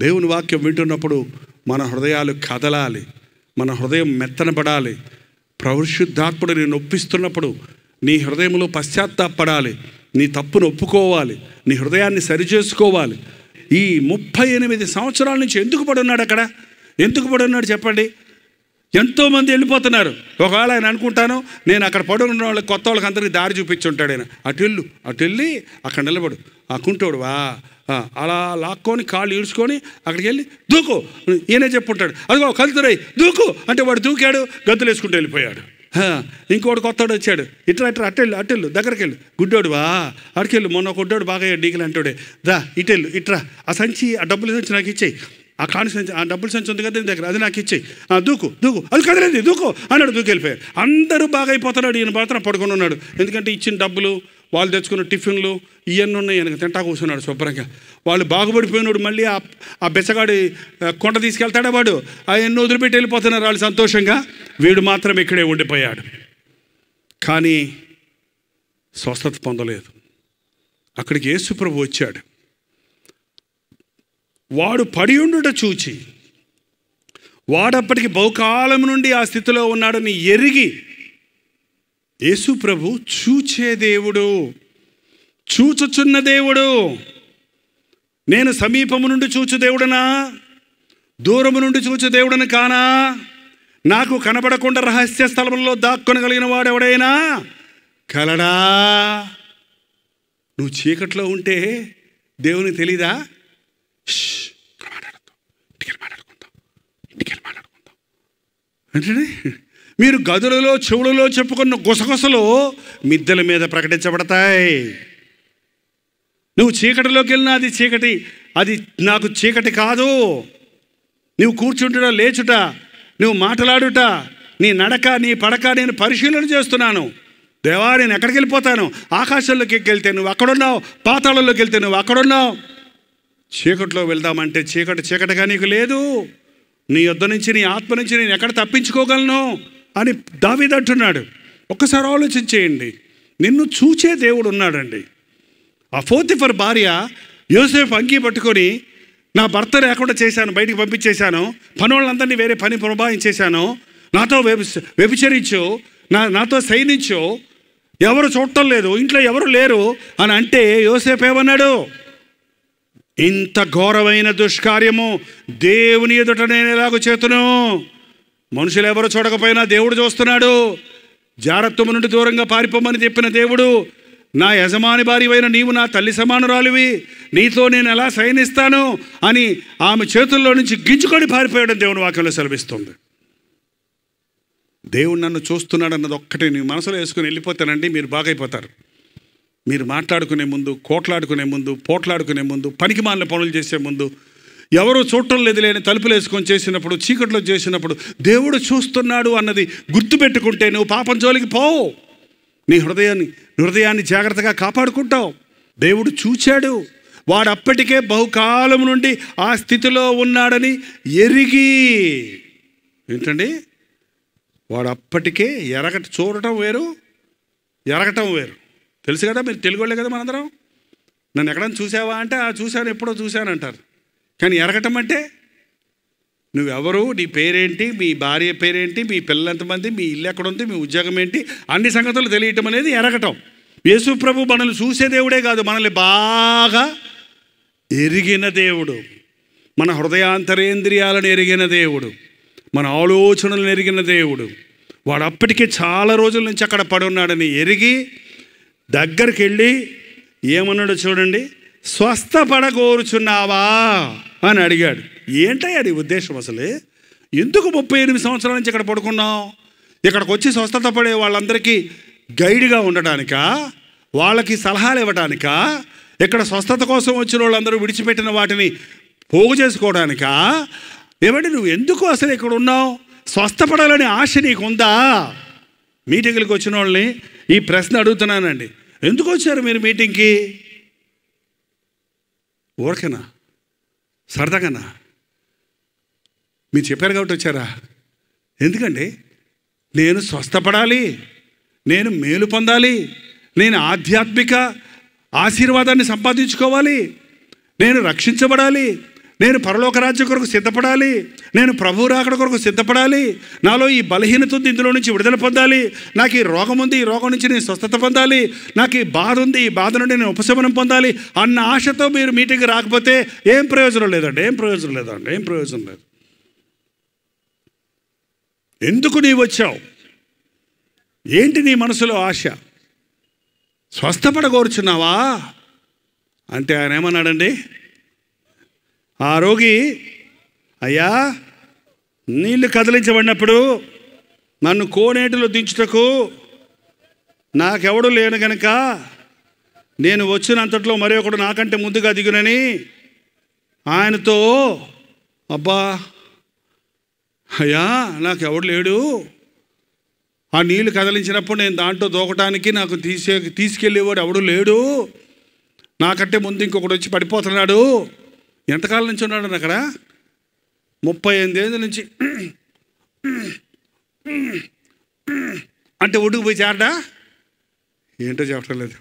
Speaker 4: దేవుని వాక్యం వింటున్నప్పుడు మన హృదయాలు కదలాలి, మన హృదయం మెత్తనపడాలి. పరిశుద్ధాత్ముడు నేను ఒప్పిస్తున్నప్పుడు నీ హృదయంలో పశ్చాత్తాపడాలి, నీ తప్పును ఒప్పుకోవాలి, నీ హృదయాన్ని సరిచేసుకోవాలి. ఈ 38 సంవత్సరాల నుంచి ఎందుకు పడున్నాడు అక్కడ? ఎందుకు పడున్నాడు చెప్పండి? ఎంతోమంది వెళ్ళిపోతున్నారు. ఒకవేళ ఆయన అనుకుంటాను, నేను అక్కడ పడున్న వాళ్ళకి, కొత్త వాళ్ళకి అందరికీ దారి చూపించుంటాడు ఆయన. అటు వెళ్ళి అక్కడ నిలబడు, ఆ కుంటోడు అలా లాక్కొని కాళ్ళు ఈడ్చుకొని అక్కడికి వెళ్ళి దూకు, ఈయనే చెప్పుంటాడు, అదిగో కలుతురై దూకు అంటే వాడు దూకాడు, గంతులు వేసుకుంటూ వెళ్ళిపోయాడు. ఇంకోటి కొత్తోడు వచ్చాడు, అట్టెళ్ళు దగ్గరికి వెళ్ళు, గుడ్డోడు అడికెళ్ళు, మొన్న కొడ్డోడు బాగా డీకలు అంటాడే, దా ఇట్రా, ఆ సంచి, ఆ డబ్బుల సంచి నాకు ఇచ్చేయి, ఆ కాని సంచి, ఆ డబ్బుల సంచి ఉంది కదా దగ్గర, అది నాకు ఇచ్చేయి, దూకు అది కదలేదు దూకు అన్నాడు, దూకెళ్ళిపోయాడు. అందరూ బాగా అయిపోతున్నాడు, ఈయన మాత్రం పడుకొని ఉన్నాడు. ఎందుకంటే ఇచ్చిన డబ్బులు, వాళ్ళు తెచ్చుకున్న టిఫిన్లు ఇవన్నీ ఉన్నాయి, ఈయనకు తింటా కూర్చున్నాడు శుభ్రంగా. వాళ్ళు బాగుపడిపోయినాడు, మళ్ళీ ఆ బెచ్చగాడి కొండ తీసుకెళ్తాడా వాడు, అవన్నీ వదిలిపెట్టి వెళ్ళిపోతున్నారు వాళ్ళు సంతోషంగా. వీడు మాత్రం ఇక్కడే ఉండిపోయాడు, కానీ స్వస్థత పొందలేదు. అక్కడికి యేసుప్రభు వచ్చాడు. వాడు పడి ఉండుట చూచి, వాడప్పటికి బహుకాలం నుండి ఆ స్థితిలో ఉన్నాడని ఎరిగి, యేసుప్రభు చూచే దేవుడు, చూచుచున్న దేవుడు. నేను సమీపము నుండి చూచు దేవుడనా, దూరము నుండి చూచు దేవుడని కానా? నాకు కనబడకుండా రహస్య స్థలంలో దాక్కొనగలిగిన వాడు ఎవడైనా కలడా? నువ్వు చీకట్లో ఉంటే దేవునికి తెలీదా? ఇంటికి మాట్లాడుకుందాం అంటే మీరు గదులలో చెవులలో చెప్పుకున్న గుసగుసలు మిద్దెల మీద ప్రకటించబడతాయి. నువ్వు చీకటిలోకి వెళ్ళినా అది చీకటి, అది నాకు చీకటి కాదు. నువ్వు కూర్చుంటుట, లేచుట, నువ్వు మాట్లాడుట, నీ నడక, నీ పడక నేను పరిశీలన చేస్తున్నాను. దేవా, నేను ఎక్కడికి వెళ్ళిపోతాను? ఆకాశంలోకి వెళ్తే నువ్వు అక్కడున్నావు, పాతాళంలోకి వెళ్తే నువ్వు అక్కడున్నావు. చీకట్లో వెళ్దామంటే చీకటిగా నీకు లేదు. నీ యొద్ద నుంచి, నీ ఆత్మ నుంచి నేను ఎక్కడ తప్పించుకోగలను అని దావీదు అంటున్నాడు. ఒక్కసారి ఆలోచించేయండి. నిన్ను చూచే దేవుడు ఉన్నాడండి. ఆ పోతీఫర్ భార్య యోసేపు అంగీ పట్టుకొని, నా భర్త లేకుండా చేశాను, బయటికి పంపించేశాను, పనులందరినీ వేరే పని ప్రభావించేశాను, నాతో వ్యభిచరించు, నాతో సైనించు, ఎవరు చూడటం లేదు, ఇంట్లో ఎవరు లేరు అని అంటే యోసేపు ఏమన్నాడు? ఇంత ఘోరమైన దుష్కార్యము దేవుని ఎదుట నేను ఎలాగో చేతును? మనుషులు ఎవరు చూడకపోయినా దేవుడు చూస్తున్నాడు. జారత్వము నుండి దూరంగా పారిపోమని చెప్పిన దేవుడు, నా యజమాని భార్యవైన నీవు నా తల్లి సమానురాలివి, నీతో నేను ఎలా సైనిస్తాను అని ఆమె చేతుల్లో నుంచి గింజుకొని పారిపోయడం దేవుని వాక్యంలో సెలవిస్తుంది. దేవుడు నన్ను చూస్తున్నాడు అన్నది ఒక్కటే నీ మనసులో వేసుకుని వెళ్ళిపోతానండి, మీరు బాగైపోతారు. మీరు మాట్లాడుకునే ముందు, కోట్లాడుకునే ముందు, పోట్లాడుకునే ముందు, పనికి మాలిన పనులు చేసే ముందు, ఎవరు చూడటం లేదు లేని తలుపులు వేసుకొని చేసినప్పుడు, చీకట్లో చేసినప్పుడు దేవుడు చూస్తున్నాడు అన్నది గుర్తుపెట్టుకుంటే నువ్వు పాపం జోలికి పోవు. నీ హృదయాన్ని జాగ్రత్తగా కాపాడుకుంటావు. దేవుడు చూచాడు, వాడు అప్పటికే బహుకాలం నుండి ఆ స్థితిలో ఉన్నాడని ఎరిగి. ఏంటండి? వాడు అప్పటికే చూడటం వేరు, ఎరగటం వేరు. తెలుసు కదా, మీరు తెలుగు వాళ్ళే కదా మనందరం. నన్ను ఎక్కడైనా చూసావా అంటే చూశాను, ఎప్పుడో చూశాను అంటారు. కానీ ఎరగటం అంటే నువ్వెవరు, నీ పేరేంటి, మీ భార్య పేరేంటి, మీ పిల్లలు ఎంతమంది, మీ ఇల్లు ఎక్కడుంది, మీ ఉద్యోగం ఏంటి, అన్ని సంగతులు తెలియటం అనేది ఎరగటం. యేసు ప్రభు మనల్ని చూసే దేవుడే కాదు, మనల్ని బాగా ఎరిగిన దేవుడు, మన హృదయాంతరేంద్రియాలను ఎరిగిన దేవుడు, మన ఆలోచనలను ఎరిగిన దేవుడు. వాడు అప్పటికే చాలా రోజుల నుంచి అక్కడ పడున్నాడని ఎరిగి దగ్గరికి వెళ్ళి ఏమన్నాడు చూడండి, స్వస్థపడగోరుచున్నావా అని అడిగాడు. ఏంటయ్యా నీ ఉద్దేశం? అసలు ఎందుకు 38 సంవత్సరాల నుంచి ఇక్కడ పడుకున్నావు? ఇక్కడికి వచ్చి స్వస్థత పడే వాళ్ళందరికీ గైడ్గా ఉండడానికా, వాళ్ళకి సలహాలు ఇవ్వడానికా, ఇక్కడ స్వస్థత కోసం వచ్చిన వాళ్ళందరూ విడిచిపెట్టిన వాటిని పోగు చేసుకోవడానికా? ఏమంటే నువ్వు ఎందుకు అసలు ఇక్కడ ఉన్నావు? స్వస్థపడాలని ఆశ నీకుందా? మీటింగ్లకు వచ్చిన వాళ్ళని ఈ ప్రశ్న అడుగుతున్నానండి. ఎందుకు వచ్చారు మీరు మీటింగ్కి? ఊరికేనా? సరదాగానా? మీరు చెప్పారు కాబట్టి వచ్చారా? ఎందుకండి? నేను స్వస్థపడాలి, నేను మేలు పొందాలి, నేను ఆధ్యాత్మిక ఆశీర్వాదాన్ని సంపాదించుకోవాలి, నేను రక్షించబడాలి, నేను పరలోక రాజ్యం కొరకు సిద్ధపడాలి, నేను ప్రభు రాకడ కొరకు సిద్ధపడాలి, నాలో ఈ బలహీనత ఉంది, ఇందులో నుంచి విడుదల పొందాలి, నాకు ఈ రోగం ఉంది, ఈ రోగం నుంచి నేను స్వస్థత పొందాలి, నాకు ఈ బాధ ఉంది, ఈ బాధ నుండి నేను ఉపశమనం పొందాలి అన్న ఆశతో మీరు మీటింగ్ రాకపోతే ఏం ప్రయోజనం లేదండి. ఏం ప్రయోజనం లేదు. ఎందుకు నీవు వచ్చావు? ఏంటి నీ మనసులో ఆశ? స్వస్థపడగోరుచున్నావా అంటే ఆయన ఏమన్నాడండి? ఆ రోగి, అయ్యా నీళ్ళు కదిలించబడినప్పుడు నన్ను కోనేటిలో దించుటకు నాకెవడు లేను గనక నేను వచ్చినంతట్లో మరి ఒకడు నాకంటే ముందుగా దిగునని ఆయనతో, అబ్బా అయ్యా నాకెవడు లేడు, ఆ నీళ్ళు కదిలించినప్పుడు నేను దాంట్లో దూకటానికి నాకు తీసుకెళ్ళేవాడు ఎవడు లేడు, నాకంటే ముందు ఇంకొకటి వచ్చి పడిపోతున్నాడు. ఎంతకాలం నుంచి ఉన్నాడు అక్కడ? 38 ఏళ్ళ నుంచి. అంటే ఒడ్డుకు పోయి చేరడా? ఏంటో చెప్పడం లేదు.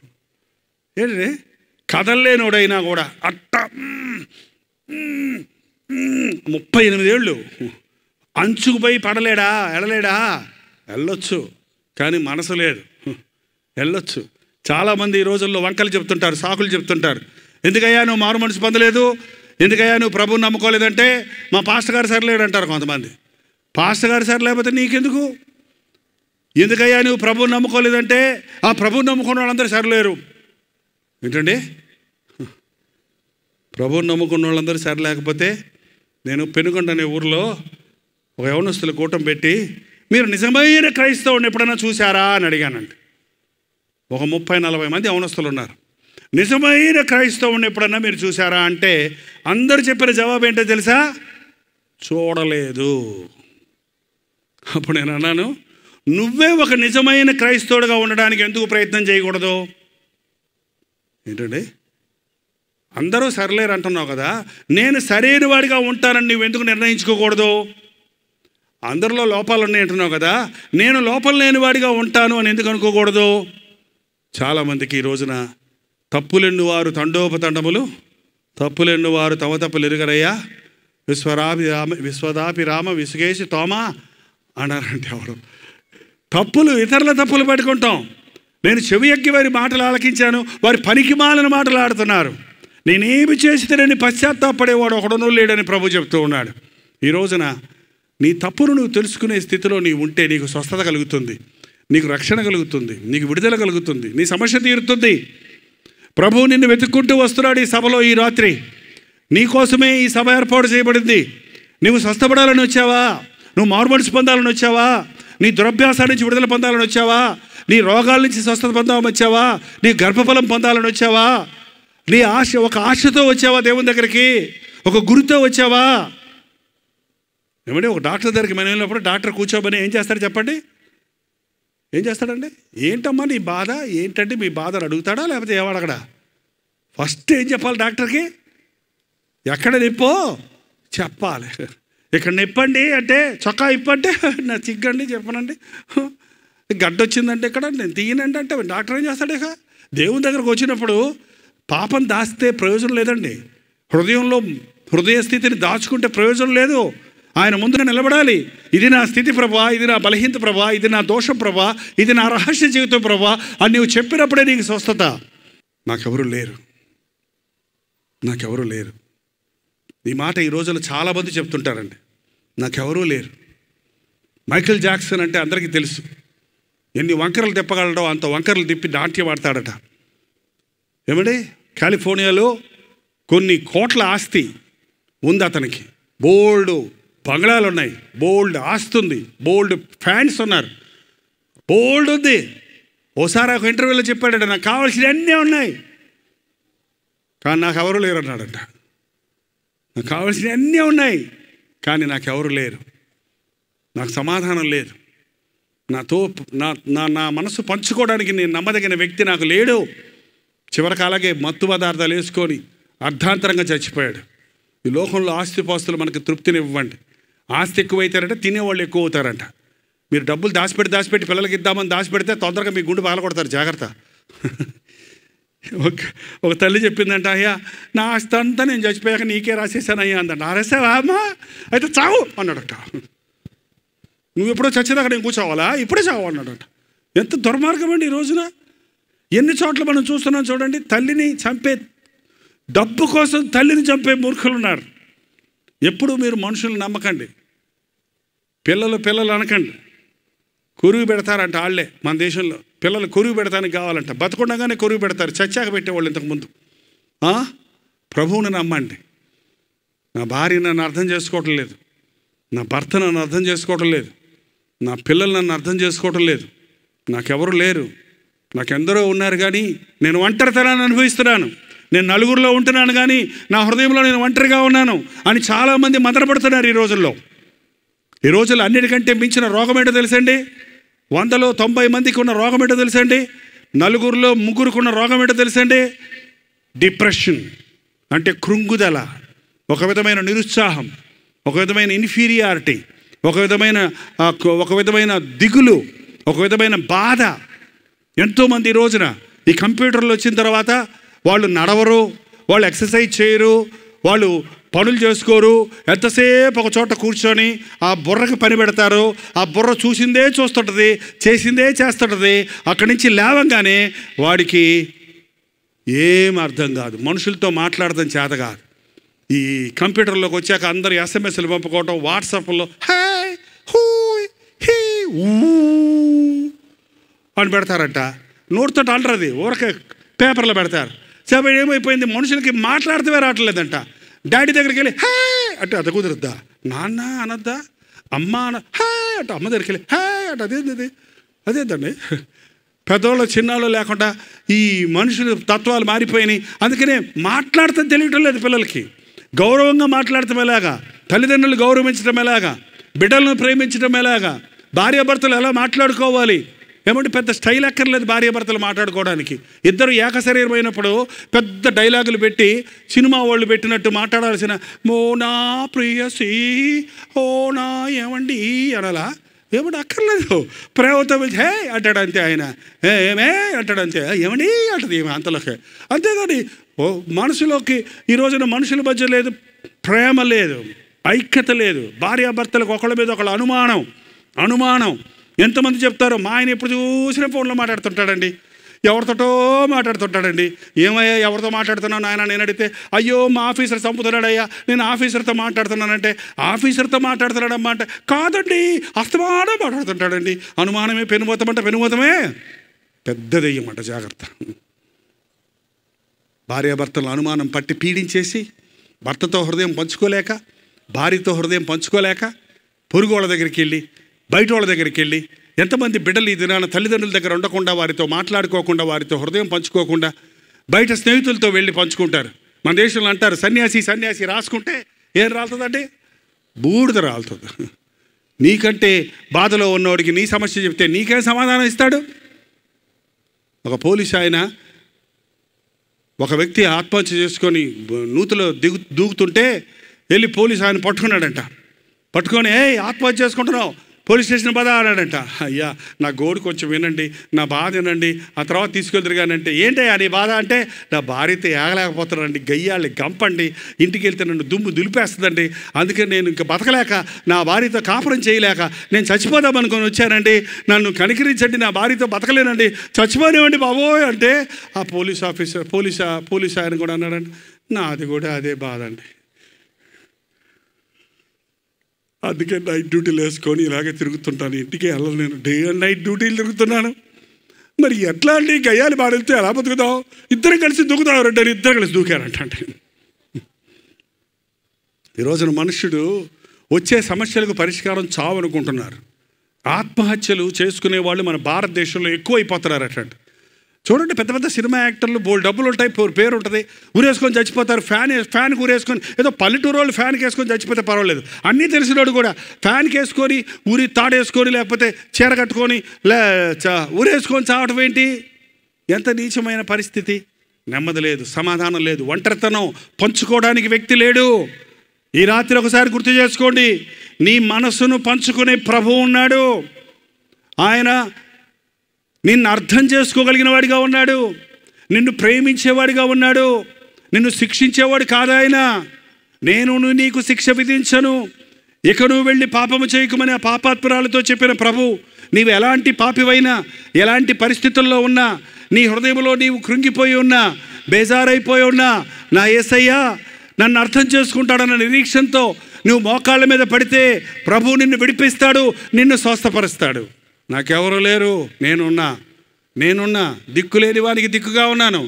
Speaker 4: ఏంటి కదలలేనోడైనా కూడా అట్ట 38 ఏళ్ళు అంచుకు పోయి పడలేడా? వెళ్ళలేడా? వెళ్ళొచ్చు, కానీ మనసు లేదు. వెళ్ళొచ్చు చాలామంది ఈ రోజుల్లో వంకలు చెప్తుంటారు, సాకులు చెప్తుంటారు. ఎందుకయ్యా నువ్వు మారు మనసు పొందలేదు, ఎందుకయ్యా నువ్వు ప్రభువుని నమ్ముకోలేదంటే మా పాస్టర్ గారు సరిలేడు అంటారు కొంతమంది. పాస్టర్ గారు సరిలేకపోతే నీకెందుకు? ఎందుకయ్యా నువ్వు ప్రభువుని నమ్ముకోలేదంటే ఆ ప్రభువుని నమ్ముకున్న వాళ్ళందరూ సరిలేరు. ఏంటండి, ప్రభువుని నమ్ముకున్న వాళ్ళందరూ సరిలేకపోతే నేను పెనుగొండ అనే ఊరిలో ఒక యవనస్తుల కూటం పెట్టి మీరు నిజమైన క్రైస్తవుని ఎప్పుడైనా చూశారా అని అడిగానండి. ఒక 30-40 మంది యవనస్తులు ఉన్నారు. నిజమైన క్రైస్తవుని ఎప్పుడన్నా మీరు చూశారా అంటే అందరూ చెప్పిన జవాబు ఏంటో తెలుసా? చూడలేదు. అప్పుడు నేను అన్నాను, నువ్వే ఒక నిజమైన క్రైస్తవుడిగా ఉండడానికి ఎందుకు ప్రయత్నం చేయకూడదు? ఏంటండి, అందరూ సరిలేరు అంటున్నావు కదా, నేను సరైన వాడిగా ఉంటానని నువ్వు ఎందుకు నిర్ణయించుకోకూడదు? అందరిలో లోపాలు ఉన్నాయి అంటున్నావు కదా, నేను లోపం లేని వాడిగా ఉంటాను అని ఎందుకు అనుకోకూడదు? చాలామందికి ఈ రోజున తప్పులెన్నువారు తండోపతండములు, తప్పులెన్నువారు తమ తప్పులు ఎరుగరయ్యా, విశ్వదాపి రామ విసుగేసి తోమా అన్నారంటే ఎవరు? తప్పులు, ఇతరుల తప్పులు పెట్టుకుంటాం. నేను చెవి ఎక్కి వారి మాటలు ఆలకించాను, వారి పనికి మాలిన మాటలు ఆడుతున్నారు. నేనేమి చేసితేనని పశ్చాత్తాపడేవాడు ఒకడనూ లేడని ప్రభు చెప్తూ ఉన్నాడు. ఈ రోజున నీ తప్పును నువ్వు తెలుసుకునే స్థితిలో నీవు ఉంటే నీకు స్వస్థత కలుగుతుంది, నీకు రక్షణ కలుగుతుంది, నీకు విడుదల కలుగుతుంది, నీ సమస్య తీరుతుంది. ప్రభువు నిన్ను వెతుక్కుంటూ వస్తున్నాడు ఈ సభలో ఈ రాత్రి. నీకోసమే ఈ సభ ఏర్పాటు చేయబడింది. నువ్వు స్వస్థపడాలని వచ్చావా? నువ్వు మారుమనసు పొందాలని వచ్చావా? నీ దురభ్యాసాల నుంచి విడుదల పొందాలని వచ్చావా? నీ రోగాల నుంచి స్వస్థత పొందాలని వచ్చావా? నీ గర్భఫలం పొందాలని వచ్చావా? నీ ఆశ, ఒక ఆశతో వచ్చావా దేవుని దగ్గరికి? ఒక గురితో వచ్చావా? ఏమంటే ఒక డాక్టర్ దగ్గరికి మనం వెళ్ళినప్పుడు డాక్టర్ కూర్చోమని ఏం చేస్తాడు చెప్పండి? ఏం చేస్తాడండి? ఏంటమ్మా నీ బాధ ఏంటంటే మీ బాధను అడుగుతాడా లేకపోతే ఏమడగడా? ఫస్ట్ ఏం చెప్పాలి డాక్టర్కి? ఎక్కడ నొప్పో చెప్పాలి. ఇక్కడ నొప్పండి అంటే చొక్కా ఇప్పంటే నా చిగ్గండి చెప్పనండి, గడ్డ వచ్చిందంటే ఇక్కడ నేను తీయనండి అంటే డాక్టర్ ఏం చేస్తాడు? ఇక దేవుని దగ్గరకు వచ్చినప్పుడు పాపం దాస్తే ప్రయోజనం లేదండి. హృదయ స్థితిని దాచుకుంటే ప్రయోజనం లేదు. ఆయన ముందు నిలబడాలి. ఇది నా స్థితి ప్రభా, ఇది నా బలహీనత ప్రభా, ఇది నా దోషం ప్రభా, ఇది నా రహస్య జీవితం ప్రభా అని నువ్వు చెప్పినప్పుడే నీకు స్వస్థత. నాకెవరు లేరు, నాకెవరూ లేరు. ఈ మాట ఈ రోజుల్లో చాలామంది చెప్తుంటారండి, నాకెవరూ లేరు. మైకేల్ జాక్సన్ అంటే అందరికీ తెలుసు. ఎన్ని వంకరలు తిప్పగలడో అంత వంకరలు తిప్పి నాట్యం ఆడతాడట. ఏమండి, కాలిఫోర్నియాలో కొన్ని కోట్ల ఆస్తి ఉంది అతనికి. బోల్డ్ బంగ్లాలు ఉన్నాయి, బోల్డ్ ఆస్తి ఉంది, బోల్డ్ ఫ్యాన్స్ ఉన్నారు, బోల్డ్ ఉంది. ఓసారి ఒక ఇంటర్వ్యూలో చెప్పాడట, నాకు కావాల్సినవి అన్నీ ఉన్నాయి కానీ నాకు ఎవరు లేరు అన్నాడట. నాకు కావాల్సినవి అన్నీ ఉన్నాయి కానీ నాకెవరు లేరు, నాకు సమాధానం లేదు, నా మనసు పంచుకోవడానికి నేను నమ్మదగిన వ్యక్తి నాకు లేడు. చివరికి అలాగే మత్తు పదార్థాలు వేసుకొని అర్ధాంతరంగా చచ్చిపోయాడు. ఈ లోకంలో ఆస్తిపాస్తులు మనకు తృప్తినివ్వండి. ఆస్తి ఎక్కువైతారంటే తినేవాళ్ళు ఎక్కువ అవుతారంట. మీరు డబ్బులు దాచిపెట్టి పిల్లలకి ఇద్దామని దాచిపెడితే తొందరగా మీ గుండె పగలగొడతారు, జాగ్రత్త. ఒక తల్లి చెప్పిందంట, అయ్యా నా ఆస్తి అంతా నేను చచ్చిపోయాక నీకే రాసేసాను అయ్యా అందంట. రాసేవా అమ్మా? అయితే చావు అన్నాడట. నువ్వు ఎప్పుడో చచ్చేదాకా నేను కూర్చోవాలా? ఇప్పుడే చావు అన్నాడట. ఎంత దుర్మార్గం అండి ఈ రోజున. ఎన్ని చోట్ల మనం చూస్తున్నాం చూడండి. తల్లిని చంపే, డబ్బు కోసం తల్లిని చంపే మూర్ఖులు ఉన్నారు. ఎప్పుడు మీరు మనుషులను నమ్మకండి. పిల్లలు అనకండి. కొరువు పెడతారంట వాళ్ళే. మన దేశంలో పిల్లలు కొరువు పెడతానికి కావాలంట. బతకుండగానే కొరువు పెడతారు, చచ్చాక పెట్టేవాళ్ళు ఇంతకుముందు. ప్రభువుని నమ్మండి. నా భార్య నన్ను అర్థం చేసుకోవటం లేదు, నా భర్త నన్ను అర్థం చేసుకోవటం లేదు, నా పిల్లలు నన్ను అర్థం చేసుకోవటం లేదు, నాకెవరు లేరు, నాకెందరో ఉన్నారు కానీ నేను ఒంటరితనాన్ని అనుభవిస్తున్నాను, నేను నలుగురిలో ఉంటున్నాను కానీ నా హృదయంలో నేను ఒంటరిగా ఉన్నాను అని చాలామంది మదనపడుతున్నారు ఈ రోజుల్లో. ఈ రోజుల్లో అన్నిటికంటే మించిన రోగం ఏంటో తెలుసండి? 100లో 90 మందికి ఉన్న రోగం ఏంటో తెలుసండి? నలుగురిలో 3 ఉన్న రోగం ఏంటో తెలుసండి? డిప్రెషన్ అంటే కృంగుదల, ఒక విధమైన నిరుత్సాహం, ఒక విధమైన ఇన్ఫీరియారిటీ, ఒక విధమైన దిగులు, ఒక విధమైన బాధ. ఎంతోమంది ఈ రోజున ఈ కంప్యూటర్లు వచ్చిన తర్వాత వాళ్ళు నడవరు, వాళ్ళు ఎక్సర్సైజ్ చేయరు, వాళ్ళు పనులు చేసుకోరు, ఎంతసేపు ఒక చోట కూర్చొని ఆ బుర్రకి పని పెడతారు. ఆ బుర్ర చూసిందే చూస్తుంటుంది, చేసిందే చేస్తుంటుంది. అక్కడి నుంచి లేవంగానే వాడికి ఏం అర్థం కాదు, మనుషులతో మాట్లాడడం చేత కాదు. ఈ కంప్యూటర్లోకి వచ్చాక అందరు ఎస్ఎంఎస్లు పంపుకోవటం, వాట్సాప్లో హాయ్ హూ హీ ఊ అని పెడతారట. నోటితో అంటారు, ఊరకే పేపర్లో పెడతారు. చెప్పి ఏమైపోయింది, మనుషులకి మాట్లాడితే రావట్లేదంట. డాడీ దగ్గరికి వెళ్ళి హాయ్ అంటే అది కుదురుద్దా, నాన్న అనద్దా, అమ్మ హాయ్ అంటే అమ్మ దగ్గరికి వెళ్ళి హాయ్ అంటే అదేందండి. పెద్దవాళ్ళు చిన్నాళ్ళు లేకుండా ఈ మనుషులు తత్వాలు మారిపోయినాయి. అందుకనే మాట్లాడటం తెలియటం లేదు పిల్లలకి. గౌరవంగా మాట్లాడటం ఎలాగా, తల్లిదండ్రులు గౌరవించడం ఎలాగా, బిడ్డలను ప్రేమించడం ఎలాగా, భార్యాభర్తలు ఎలా మాట్లాడుకోవాలి. ఏమంటే పెద్ద స్టైల్ ఎక్కర్లేదు భార్యాభర్తలు మాట్లాడుకోవడానికి. ఇద్దరు ఏకశరీరమైనప్పుడు పెద్ద డైలాగులు పెట్టి సినిమా వాళ్ళు పెట్టినట్టు మాట్లాడాల్సిన మో నా ప్రియసి ఓ నా ఏమండి అనాలా, ఏమంటే అక్కర్లేదు. ప్రేమతో హే అంటాడు అంతే, ఆయన ఏమే అంటాడు అంతే, ఏమండి అంటది ఏమి అంతలోకి. అంతేగాని మనసులోకి ఈ రోజున మనుషుల మధ్య లేదు, ప్రేమ లేదు, ఐక్యత లేదు. భార్యాభర్తలకు ఒకళ్ళ మీద ఒకళ్ళ అనుమానం. ఎంతమంది చెప్తారో, మా ఆయన ఎప్పుడు చూసినా ఫోన్లో మాట్లాడుతుంటాడండి, ఎవరితోటో మాట్లాడుతుంటాడండి. ఏమయ్యా ఎవరితో మాట్లాడుతున్నాను ఆయన నేను అడిగితే, అయ్యో మా ఆఫీసర్ చంపుతున్నాడయ్యా, నేను ఆఫీసర్తో మాట్లాడుతున్నానంటే, ఆఫీసర్తో మాట్లాడుతున్నాడమ్మా అంటే, కాదండి అస్తమానం మాట్లాడుతుంటాడండి. అనుమానమే పెనుమోతమే పెద్ద దెయ్యమంట, జాగ్రత్త. భార్యాభర్తలను అనుమానం పట్టి పీడించేసి, భర్తతో హృదయం పంచుకోలేక, భార్యతో హృదయం పంచుకోలేక, పొరుగు వాళ్ళ దగ్గరికి వెళ్ళి, బయట వాళ్ళ దగ్గరికి వెళ్ళి, ఎంతమంది బిడ్డలు ఈ దినాన తల్లిదండ్రుల దగ్గర ఉండకుండా, వారితో మాట్లాడుకోకుండా, వారితో హృదయం పంచుకోకుండా బయట స్నేహితులతో వెళ్ళి పంచుకుంటారు. మన దేశంలో అంటారు, సన్యాసి రాసుకుంటే ఏం రాలుతుందంటే బూడిద రాలుతుంది. నీకంటే బాధలో ఉన్నవాడికి నీ సమస్య చెప్తే నీకేం సమాధానం ఇస్తాడు? ఒక పోలీసు ఆయన, ఒక వ్యక్తి ఆత్మహత్య చేసుకొని నూతిలో దూకుతుంటే వెళ్ళి పోలీసు ఆయన పట్టుకున్నాడంట. పట్టుకొని ఆత్మహత్య చేసుకుంటున్నావు, పోలీస్ స్టేషన్ పదా అన్నాడంట. అయ్యా నా గోడు కొంచెం వినండి, నా బాధ వినండి, ఆ తర్వాత తీసుకెళ్తారు కానీ అంటే, ఏంటయ్యా నీ బాధ అంటే, నా భార్యతో ఏగలేకపోతున్నానండి, గయ్యాలి గంపండి, ఇంటికి వెళ్తే నన్ను దుమ్ము దులిపేస్తుందండి, అందుకే నేను ఇంకా బతకలేక, నా భార్యతో కాపురం చేయలేక నేను చచ్చిపోదాం అనుకొని వచ్చానండి, నన్ను కనికరించండి, నా భార్యతో బతకలేనండి, చచ్చిపోనివ్వండి బాబోయ్ అంటే, ఆ పోలీస్ ఆయన కూడా అన్నాడండి, నాది కూడా అదే బాధ అండి, అందుకే నైట్ డ్యూటీలు వేసుకొని ఇలాగే తిరుగుతుంటాను, ఇంటికి వెళ్ళను, నేను డే అండ్ నైట్ డ్యూటీలు తిరుగుతున్నాను. మరి ఎట్లా అండి, గయ్యాలి బాడెళ్తే ఎలా బతుకుతావు? ఇద్దరు కలిసి దూకుతారంటే, ఇద్దరు కలిసి దూకారంటే. ఈరోజున మనుష్యుడు వచ్చే సమస్యలకు పరిష్కారం చావు అనుకుంటున్నారు. ఆత్మహత్యలు చేసుకునే వాళ్ళు మన భారతదేశంలో ఎక్కువ అయిపోతున్నారు. అట్లాంటి చూడండి, పెద్ద పెద్ద సినిమా యాక్టర్లు బోల్ డబ్బులు ఉంటాయి, పేరు ఉంటుంది, ఊరేసుకొని చచ్చిపోతారు. ఫ్యాన్కి ఊరేసుకొని, ఏదో పల్లెటూరు వాళ్ళు ఫ్యాన్కి వేసుకొని చచ్చిపోతే పర్వాలేదు, అన్నీ తెలిసినోడు కూడా ఫ్యాన్కి వేసుకొని తాడేసుకొని లేకపోతే చీర కట్టుకొని ఊరేసుకొని చావటం ఏంటి? ఎంత నీచమైన పరిస్థితి. నెమ్మది లేదు, సమాధానం లేదు, ఒంటరితనం, పంచుకోవడానికి వ్యక్తి లేడు. ఈ రాత్రి ఒకసారి గుర్తు చేసుకోండి, నీ మనసును పంచుకునే ప్రభువు ఉన్నాడు. ఆయన నిన్ను అర్థం చేసుకోగలిగిన వాడిగా ఉన్నాడు, నిన్ను ప్రేమించేవాడిగా ఉన్నాడు, నిన్ను శిక్షించేవాడు కాదాయన. నేను నీకు శిక్ష విధించను, ఇక నువ్వు వెళ్ళి పాపము చేయకుమని ఆ పాపాత్మురాలతో చెప్పిన ప్రభు, నీవు ఎలాంటి పాపివైనా, ఎలాంటి పరిస్థితుల్లో ఉన్నా, నీ హృదయంలో నీవు కృంగిపోయి ఉన్నా, బేజారైపోయి ఉన్నా, నా యేసయ్య నన్ను అర్థం చేసుకుంటాడన్న నిరీక్షణతో నువ్వు మోకాళ్ళ మీద పడితే ప్రభు నిన్ను విడిపిస్తాడు, నిన్ను స్వస్థపరుస్తాడు. నాకెవరు లేరు, నేనున్నా, దిక్కు లేని వానికి దిక్కుగా ఉన్నాను,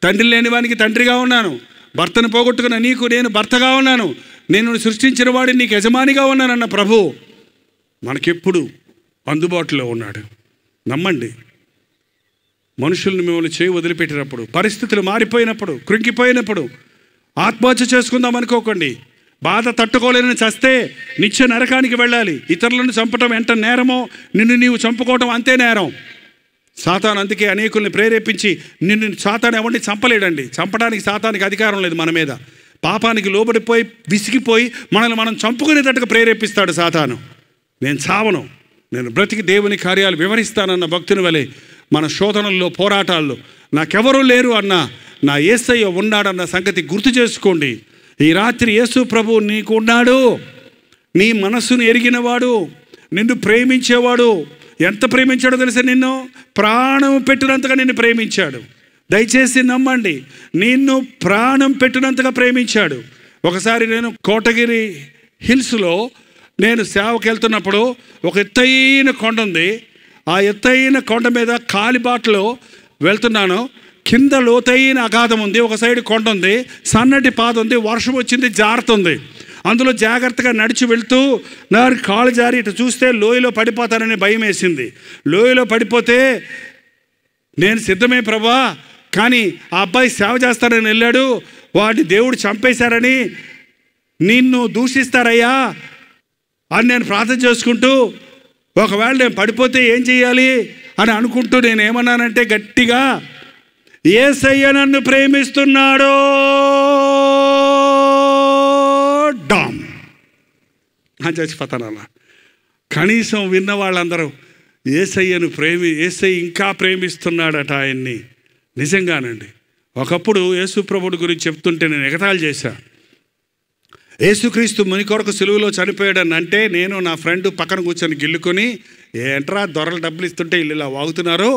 Speaker 4: తండ్రి లేని వానికి తండ్రిగా ఉన్నాను, భర్తను పోగొట్టుకున్న నీకు నేను భర్తగా ఉన్నాను, నేను సృష్టించిన వాడిని నీకు యజమానిగా ఉన్నానన్న ప్రభు మనకెప్పుడు అందుబాటులో ఉన్నాడు. నమ్మండి. మనుషుల్ని మిమ్మల్ని చేయి వదిలిపెట్టినప్పుడు, పరిస్థితులు మారిపోయినప్పుడు, కృంగిపోయినప్పుడు ఆత్మహత్య చేసుకుందాం అనుకోకండి. బాధ తట్టుకోలేని చస్తే నిత్య నరకానికి వెళ్ళాలి. ఇతరులను చంపటం ఎంత నేరమో నిన్ను నీవు చంపుకోవటం అంతే నేరం. సాతాను అందుకే అనేకుల్ని ప్రేరేపించి, నిన్ను సాతాను ఎవరిని చంపలేడండి, చంపడానికి సాతానికి అధికారం లేదు మన మీద. పాపానికి లోబడిపోయి విసిగిపోయి మనల్ని మనం చంపుకునేటట్టుగా ప్రేరేపిస్తాడు సాతాను. నేను చావను, నేను బ్రతికి దేవుని కార్యాలు వివరిస్తానన్న భక్తుని వలె మన శోధనల్లో, పోరాటాల్లో నాకెవరూ లేరు అన్న నా యేసయ్య ఉన్నాడన్న సంగతి గుర్తు చేసుకోండి. ఈ రాత్రి యేసు ప్రభు నీకు ఉన్నాడు. నీ మనస్సును ఎరిగినవాడు, నిన్ను ప్రేమించేవాడు. ఎంత ప్రేమించాడో తెలుసా? నిన్ను ప్రాణం పెట్టినంతగా నిన్ను ప్రేమించాడు. దయచేసి నమ్మండి, నిన్ను ప్రాణం పెట్టినంతగా ప్రేమించాడు. ఒకసారి నేను కోటగిరి హిల్స్లో నేను సేవకి వెళ్తున్నప్పుడు ఒక ఎత్తైన కొండ ఉంది. ఆ ఎత్తైన కొండ మీద కాలిబాటలో వెళ్తున్నాను. కింద లోతైన అగాధం ఉంది, ఒక సైడ్ కొండ ఉంది, సన్నటి పాద ఉంది, వర్షం వచ్చింది, జారుతుంది. అందులో జాగ్రత్తగా నడిచి వెళ్తూ నా కాలు జారి ఇటు చూస్తే లోయలో పడిపోతానని భయం వేసింది. లోయలో పడిపోతే నేను సిద్ధమే ప్రభా, కానీ ఆ అబ్బాయి సేవ చేస్తానని వెళ్ళాడు, వాడిని దేవుడు చంపేశారని నిన్ను దూషిస్తారయ్యా అని నేను ప్రార్థన చేసుకుంటూ, ఒకవేళ నేను పడిపోతే ఏం చేయాలి అని అనుకుంటూ నేను ఏమన్నానంటే గట్టిగా, యేసయ్య నన్ను ప్రేమిస్తున్నాడో డామ్ అని చచ్చిపోతాను. అలా కనీసం విన్న వాళ్ళందరూ యేసయ్యను యేసయ్య ఇంకా ప్రేమిస్తున్నాడట ఆయన్ని. నిజంగానండి. ఒకప్పుడు యేసు ప్రభుడి గురించి చెప్తుంటే నేను ఎగతాళి చేశాను. యేసుక్రీస్తు ముని కొరకు సిలువలో చనిపోయాడని అంటే నేను నా ఫ్రెండ్ పక్కన కూర్చొని గిల్లుకొని, ఏంట్రా దొరలు డబ్బులు ఇస్తుంటే ఇల్లు ఇలా వాగుతున్నారు,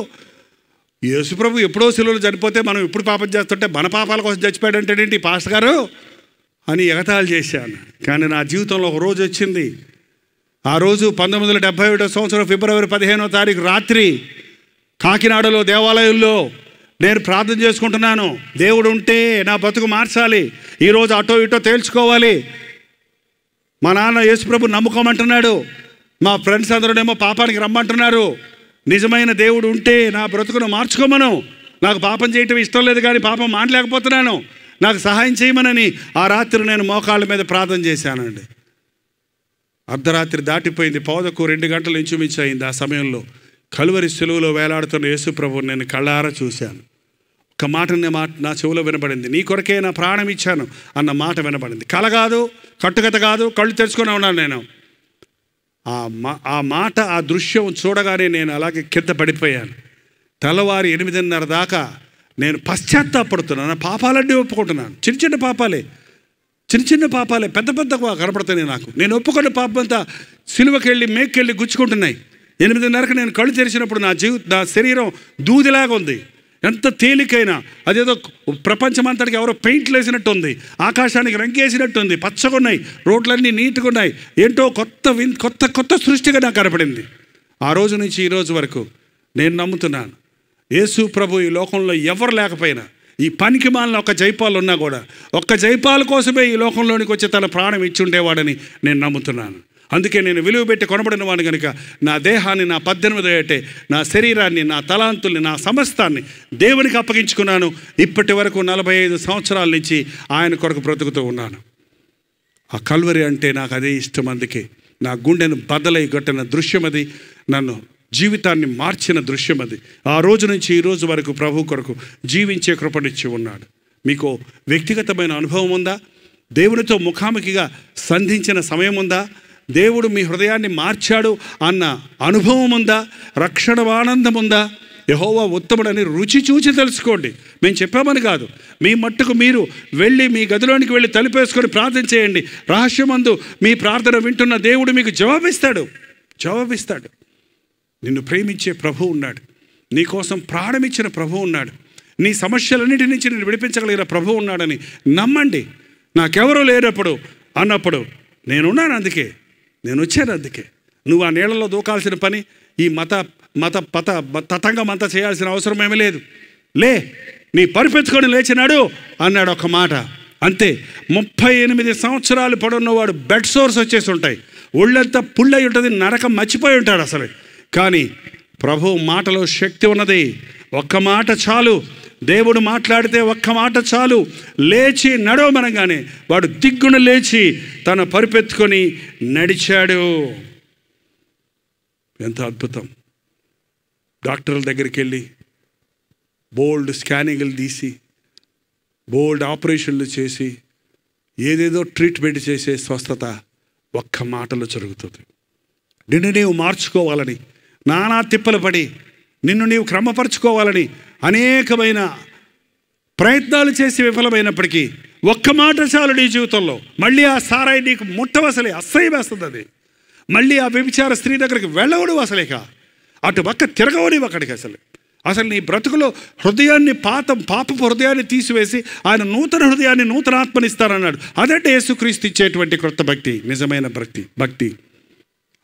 Speaker 4: యేసుప్రభు ఎప్పుడో సిలువలో చనిపోతే మనం ఇప్పుడు పాపం చేస్తుంటే మన పాపాల కోసం చచ్చిపోయాడంటేంటి పాస్టర్ గారు అని ఎగతాళి చేశాను. కానీ నా జీవితంలో ఒక రోజు వచ్చింది. ఆ రోజు 1971 సంవత్సరం ఫిబ్రవరి 15వ తారీఖు రాత్రి కాకినాడలో దేవాలయంలో నేను ప్రార్థన చేసుకుంటున్నాను. దేవుడు ఉంటే నా బతుకు మార్చాలి, ఈరోజు అటో ఇటో తేల్చుకోవాలి. మా నాన్న యేసుప్రభు నమ్ముకోమంటున్నాడు, మా ఫ్రెండ్స్ అందరూనేమో పాపానికి రమ్మంటున్నారు. నిజమైన దేవుడు ఉంటే నా బ్రతుకును మార్చుకోమను. నాకు పాపం చేయటం ఇష్టం లేదు, కానీ పాపం మానలేకపోతున్నాను, నాకు సహాయం చేయమనని ఆ రాత్రి నేను మోకాళ్ళ మీద ప్రార్థన చేశానండి. అర్ధరాత్రి దాటిపోయింది, పౌదకు 2 గంటలు ఇంచుమించు అయింది. ఆ సమయంలో కలువరి సిలువలో వేలాడుతున్న యేసు ప్రభువుని నేను కళ్ళారా చూశాను. ఒక మాట నా చెవిలో వినబడింది, నీ కొరకే నా ప్రాణం ఇచ్చాను అన్న మాట వినబడింది. కల కాదు, కట్టుకథ కాదు, కళ్ళు తెరుచుకొని ఉన్నాను నేను. ఆ మాట, ఆ దృశ్యం చూడగానే నేను అలాగే కింద పడిపోయాను. తెల్లవారి 8:30 దాకా నేను పశ్చాత్తాపడుతున్నాను. నా పాపాలన్నీ ఒప్పుకుంటున్నాను. చిన్న చిన్న పాపాలే పెద్ద పెద్దగా కనపడుతున్నాయి నాకు. నేను ఒప్పుకున్న పాపం అంతా సిలువకెళ్ళి మేక్కెళ్ళి గుచ్చుకుంటున్నాయి. 8:30కి నేను కళ్ళు తెరిచినప్పుడు నా శరీరం దూదిలాగా ఉంది. ఎంత తేలికైనా, అదేదో ప్రపంచమంతటికి ఎవరో పెయింట్లు వేసినట్టు ఉంది, ఆకాశానికి రంగేసినట్టు ఉంది, పచ్చగా ఉన్నాయి, రోడ్లన్నీ నీట్గా ఉన్నాయి. ఏంటో కొత్త సృష్టిగా నాకు కనపడింది. ఆ రోజు నుంచి ఈ రోజు వరకు నేను నమ్ముతున్నాను, యేసు ప్రభు ఈ లోకంలో ఎవరు లేకపోయినా, ఈ పనికి మాలిన ఒక్క జైపాలు ఉన్నా కూడా ఒక్క జైపాల కోసమే ఈ లోకంలోనికి వచ్చి తన ప్రాణం ఇచ్చి ఉండేవాడని నేను నమ్ముతున్నాను. అందుకే నేను విలువ పెట్టి కొనబడిన వాడిని కనుక నా దేహాన్ని, నా 18వ ఏటే, నా శరీరాన్ని, నా తలాంతుల్ని, నా సమస్తాన్ని దేవునికి అప్పగించుకున్నాను. ఇప్పటి వరకు 45 సంవత్సరాల నుంచి ఆయన కొరకు బ్రతుకుతూ ఉన్నాను. ఆ కల్వరి అంటే నాకు అదే ఇష్టం. అందుకే నా గుండెను బద్దలై కొట్టిన దృశ్యం అది, నన్ను జీవితాన్ని మార్చిన దృశ్యం అది. ఆ రోజు నుంచి ఈ రోజు వరకు ప్రభు కొరకు జీవించే కృపనిచ్చి ఉన్నాడు. మీకు వ్యక్తిగతమైన అనుభవం ఉందా? దేవునితో ముఖాముఖిగా సంధించిన సమయం ఉందా? దేవుడు మీ హృదయాన్ని మార్చాడు అన్న అనుభవం ఉందా? రక్షణ ఆనందం ఉందా? యెహోవా ఉత్తముడని రుచి చూచి తెలుసుకోండి. మేము చెప్పామని కాదు, మీ మట్టుకు మీరు వెళ్ళి మీ గదిలోనికి వెళ్ళి తలుపేసుకొని ప్రార్థన చేయండి. రహస్యమందు మీ ప్రార్థన వింటున్న దేవుడు మీకు జవాబిస్తాడు. నిన్ను ప్రేమించే ప్రభు ఉన్నాడు, నీకోసం ప్రాణమిచ్చిన ప్రభు ఉన్నాడు, నీ సమస్యలన్నిటి నుంచి నేను విడిపించగలిగిన ప్రభు ఉన్నాడని నమ్మండి. నాకెవరూ లేనప్పుడు అన్నప్పుడు నేనున్నాను, అందుకే నేను వచ్చాను. అందుకే నువ్వు ఆ నీళ్ళలో దూకాల్సిన పని, ఈ తతంగం అంతా చేయాల్సిన అవసరం ఏమీ లేదు. నీ పరిపెత్తుకొని లేచినాడు అన్నాడు ఒక మాట, అంతే. 38 సంవత్సరాలు పడున్నవాడు బెడ్ సోర్స్ వచ్చేసి ఉంటాయి, ఒళ్ళంతా పుళ్ళై ఉంటుంది, నరకం మర్చిపోయి ఉంటాడు అసలు. కానీ ప్రభు మాటలో శక్తి ఉన్నది. ఒక్క మాట చాలు, దేవుడు మాట్లాడితే ఒక్క మాట చాలు. లేచి నడవమనగానే వాడు దిగ్గున లేచి తన పరిపెత్తుకొని నడిచాడు. ఎంత అద్భుతం! డాక్టర్ల దగ్గరికి వెళ్ళి బోల్డ్ స్కానింగ్లు తీసి, బోల్డ్ ఆపరేషన్లు చేసి, ఏదేదో ట్రీట్మెంట్ చేసే స్వస్థత ఒక్క మాటలో జరుగుతుంది. నిన్ను నీవు మార్చుకోవాలని, నానా తిప్పలు పడి నిన్ను నీవు క్రమపరచుకోవాలని అనేకమైన ప్రయత్నాలు చేసి విఫలమైనప్పటికీ ఒక్క మాట చాలు నీ జీవితంలో. మళ్ళీ ఆ సారాయి నీకు ముట్టవసలే, అసహ్యం వేస్తుంది అది. మళ్ళీ ఆ వ్యభిచార స్త్రీ దగ్గరికి వెళ్ళవడు అసలేక, అటు పక్క తిరగవని అక్కడికి. అసలు నీ బ్రతుకులో హృదయాన్ని పాపపు హృదయాన్ని తీసివేసి ఆయన నూతన హృదయాన్ని, నూతన ఆత్మనిస్తారన్నాడు. అదంటే యేసుక్రీస్తు ఇచ్చేటువంటి క్రొత్త భక్తి, నిజమైన భక్తి.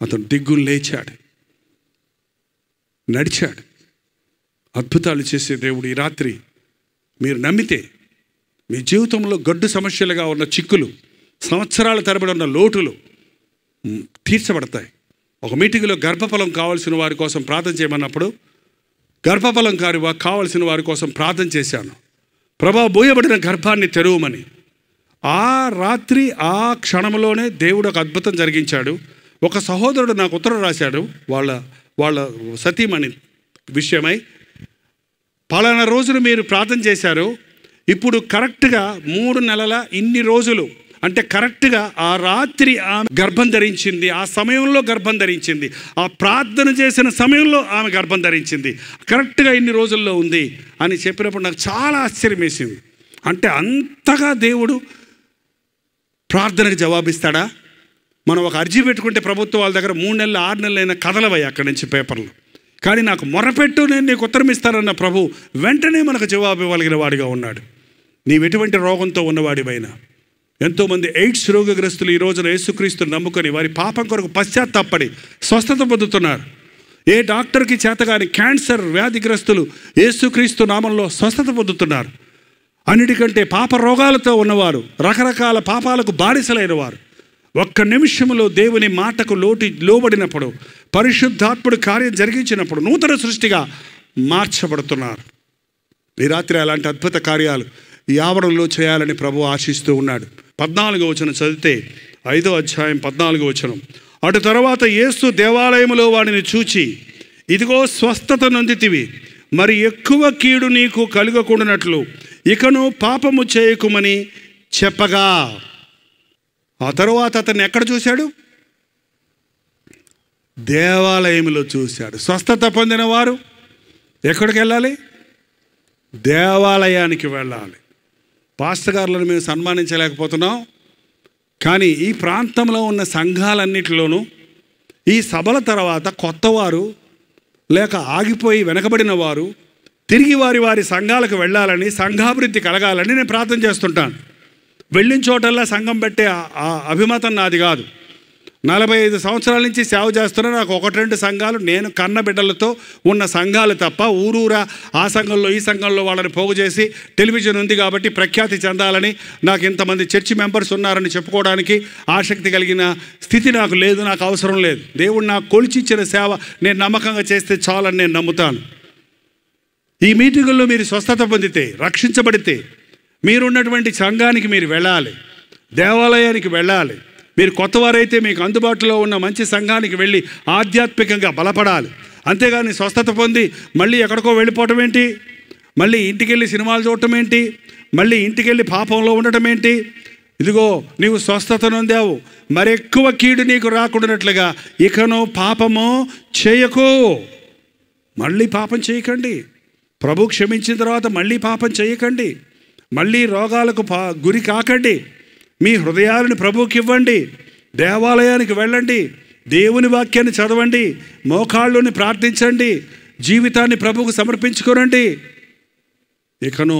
Speaker 4: అతను దిగ్గులు లేచాడు, నడిచాడు. అద్భుతాలు చేసే దేవుడు ఈ రాత్రి మీరు నమ్మితే మీ జీవితంలో గడ్డు సమస్యలుగా ఉన్న చిక్కులు, సంవత్సరాల తరబడి ఉన్న లోటులు తీర్చబడతాయి. ఒక మీటింగ్లో గర్భఫలం కావాల్సిన వారి కోసం ప్రార్థన చేయమన్నప్పుడు గర్భఫలం కావాల్సిన వారి కోసం ప్రార్థన చేశాను. ప్రభా, బోయబడిన గర్భాన్ని తెరవమని. ఆ రాత్రి ఆ క్షణంలోనే దేవుడు ఒక అద్భుతం జరిగించాడు. ఒక సహోదరుడు నాకు ఉత్తరం రాశాడు, వాళ్ళ సతీమణి విషయమై. పలానా రోజులు మీరు ప్రార్థన చేశారు, ఇప్పుడు కరెక్ట్గా 3 నెలల ఇన్ని రోజులు అంటే కరెక్ట్గా ఆ రాత్రి ఆమె గర్భం ధరించింది, ఆ సమయంలో గర్భం ధరించింది, ఆ ప్రార్థన చేసిన సమయంలో ఆమె గర్భం ధరించింది, కరెక్ట్గా ఇన్ని రోజుల్లో ఉంది అని చెప్పినప్పుడు నాకు చాలా ఆశ్చర్యం వేసింది. అంటే అంతగా దేవుడు ప్రార్థనకు జవాబిస్తాడా? మనం ఒక అర్జీ పెట్టుకుంటే ప్రభుత్వం వాళ్ళ దగ్గర 3 నెలలు 6 నెలలైనా కదలవయ్యి అక్కడి నుంచి పేపర్లు. కానీ నాకు మొరపెట్టు, నేను నీకు ఉత్తరం ఇస్తానన్న ప్రభు వెంటనే మనకు జవాబు ఇవ్వగలిగిన వాడిగా ఉన్నాడు. నీవు ఎటువంటి రోగంతో ఉన్నవాడివైనా, ఎంతోమంది ఎయిడ్స్ రోగగ్రస్తులు ఈ రోజున యేసుక్రీస్తుని నమ్ముకొని వారి పాపం కొరకు పశ్చాత్తాపడి స్వస్థత పొందుతున్నారు. ఏ డాక్టర్కి చేతగాని క్యాన్సర్ వ్యాధిగ్రస్తులు యేసుక్రీస్తు నామంలో స్వస్థత పొందుతున్నారు. అన్నిటికంటే పాప రోగాలతో ఉన్నవారు, రకరకాల పాపాలకు బానిసలైన వారు ఒక్క నిమిషంలో దేవుని మాటకు లోబడినప్పుడు, పరిశుద్ధాత్ముడు కార్యం జరిగించినప్పుడు నూతన సృష్టిగా మార్చబడుతున్నారు. ఈ రాత్రి అలాంటి అద్భుత కార్యాలు ఈ ఆవరణలో చేయాలని ప్రభు ఆశిస్తూ ఉన్నాడు. 14వ వచనం చదివితే, 5వ అధ్యాయం 14వ వచనం. అటు తర్వాత యేసు దేవాలయములో వాడిని చూచి, ఇదిగో స్వస్థత నొందితివి, మరి ఎక్కువ కీడు నీకు కలుగకుండానట్లు ఇకను పాపము చేయకుమని చెప్పగా. ఆ తరువాత అతన్ని ఎక్కడ చూశాడు? దేవాలయంలో చూశాడు. స్వస్థత పొందిన వారు ఎక్కడికి వెళ్ళాలి? దేవాలయానికి వెళ్ళాలి. పాస్టర్ గారులను మేము సన్మానించలేకపోతున్నాం, కానీ ఈ ప్రాంతంలో ఉన్న సంఘాలన్నిటిలోనూ ఈ సభల తర్వాత కొత్తవారు లేక ఆగిపోయి వెనకబడిన వారు తిరిగి వారి సంఘాలకు వెళ్ళాలని, సంఘాభివృద్ధి కలగాలని నేను ప్రార్థన చేస్తుంటాను. వెళ్ళిన చోటల్లా సంఘం పెట్టే ఆ అభిమతం నాది కాదు. 45 సంవత్సరాల నుంచి సేవ చేస్తున్నా నాకు 1-2 సంఘాలు నేను కన్న బిడ్డలతో ఉన్న సంఘాలు తప్ప, ఊరూరా ఆ సంఘంలో ఈ సంఘంలో వాళ్ళని పోగు చేసి టెలివిజన్ ఉంది కాబట్టి ప్రఖ్యాతి చెందాలని, నాకు ఇంతమంది చర్చి మెంబర్స్ ఉన్నారని చెప్పుకోవడానికి ఆసక్తి కలిగిన స్థితి నాకు లేదు, నాకు అవసరం లేదు. దేవుడు నాకు కొలిచిచ్చిన సేవ నేను నమ్మకంగా చేస్తే చాలని నేను నమ్ముతాను. ఈ మీటింగుల్లో మీరు స్వస్థత పొందితే, రక్షించబడితే మీరున్నటువంటి సంఘానికి మీరు వెళ్ళాలి, దేవాలయానికి వెళ్ళాలి. మీరు కొత్తవారైతే మీకు అందుబాటులో ఉన్న మంచి సంఘానికి వెళ్ళి ఆధ్యాత్మికంగా బలపడాలి. అంతేగాని స్వస్థత పొంది మళ్ళీ ఎక్కడికో వెళ్ళిపోవటం ఏంటి? మళ్ళీ ఇంటికి వెళ్ళి సినిమాలు చూడటం ఏంటి? మళ్ళీ ఇంటికి వెళ్ళి పాపంలో ఉండటం ఏంటి? ఇదిగో నీవు స్వస్థత నొందావు, మరెక్కువ కీడు నీకు రాకుండానట్లుగా ఇకను పాపము చేయకు. మళ్ళీ పాపం చేయకండి. ప్రభు క్షమించిన తర్వాత మళ్ళీ పాపం చేయకండి. మళ్ళీ రోగాలకు గురి కాకండి. మీ హృదయాలను ప్రభువుకి ఇవ్వండి. దేవాలయానికి వెళ్ళండి, దేవుని వాక్యాన్ని చదవండి, మోకాళ్ళుని ప్రార్థించండి, జీవితాన్ని ప్రభువుకు సమర్పించుకోనండి. ఇకను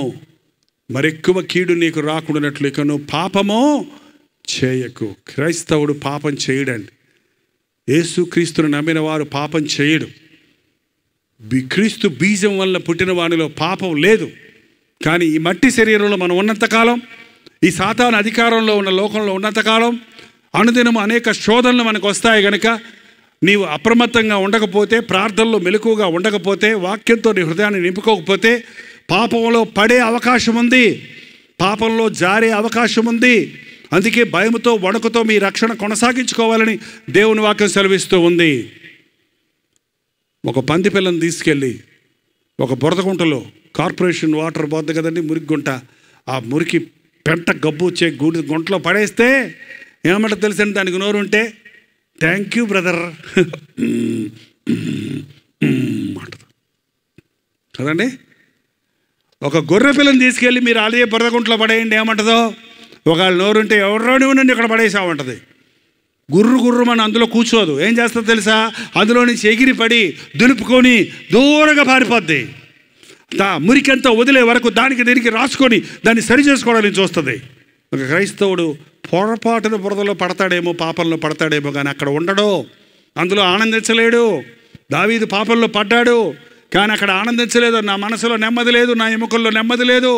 Speaker 4: మరెక్కువ కీడు నీకు రాకుండానట్లు ఇకను పాపము చేయకు. క్రైస్తవుడు పాపం చేయడండి. యేసుక్రీస్తును నమ్మిన వారు పాపం చేయడు. క్రీస్తు బీజం వల్ల పుట్టిన వానిలో పాపం లేదు. కానీ ఈ మట్టి శరీరంలో మనం ఉన్నంతకాలం, ఈ సాతాను అధికారంలో ఉన్న లోకంలో ఉన్నంతకాలం అనుదినం అనేక శోధనలు మనకు వస్తాయి. కనుక నీవు అప్రమత్తంగా ఉండకపోతే, ప్రార్థనలో మెలకువగా ఉండకపోతే, వాక్యంతో నీ హృదయాన్ని నింపుకోకపోతే పాపంలో పడే అవకాశం ఉంది, పాపంలో జారే అవకాశం ఉంది. అందుకే భయముతో వణుకుతో మీ రక్షణ కొనసాగించుకోవాలని దేవుని వాక్యం సెలవిస్తూ ఉంది. ఒక పంది పిల్లని తీసుకెళ్ళి ఒక బురదగుంటలో, కార్పొరేషన్ వాటర్ పోద్ది కదండి, మురికి గుంట, ఆ మురికి పెంట గబ్బు వచ్చే గుంటలో పడేస్తే ఏమంట తెలుసండి? దానికి నోరు ఉంటే థ్యాంక్ యూ బ్రదర్ అంటది కదండి. ఒక గొర్రె పిల్లని తీసుకెళ్ళి మీరు అదే బురదగుంటలో పడేయండి, ఏమంటుందో? ఒకవేళ నోరుంటే ఎవరోని నుండి ఇక్కడ పడేసామంటది. గుర్రు గుర్రుమని అందులో కూర్చోదు. ఏం చేస్తుందో తెలుసా? అందులో నుంచి ఎగిరిపడి దులుపుకొని దూరంగా పారిపోద్ది. మురికంతా వదిలే వరకు దానికి దీనికి రాసుకొని దాన్ని సరి చేసుకోవడానికి చూస్తుంది. ఒక క్రైస్తవుడు పొరపాటున బురదలో పడతాడేమో, పాపంలో పడతాడేమో, కానీ అక్కడ ఉండడు, అందులో ఆనందించలేడు. దావీదు పాపంలో పడ్డాడు కానీ అక్కడ ఆనందించలేదు. నా మనసులో నెమ్మది లేదు, నా ఎముకల్లో నెమ్మది లేదు.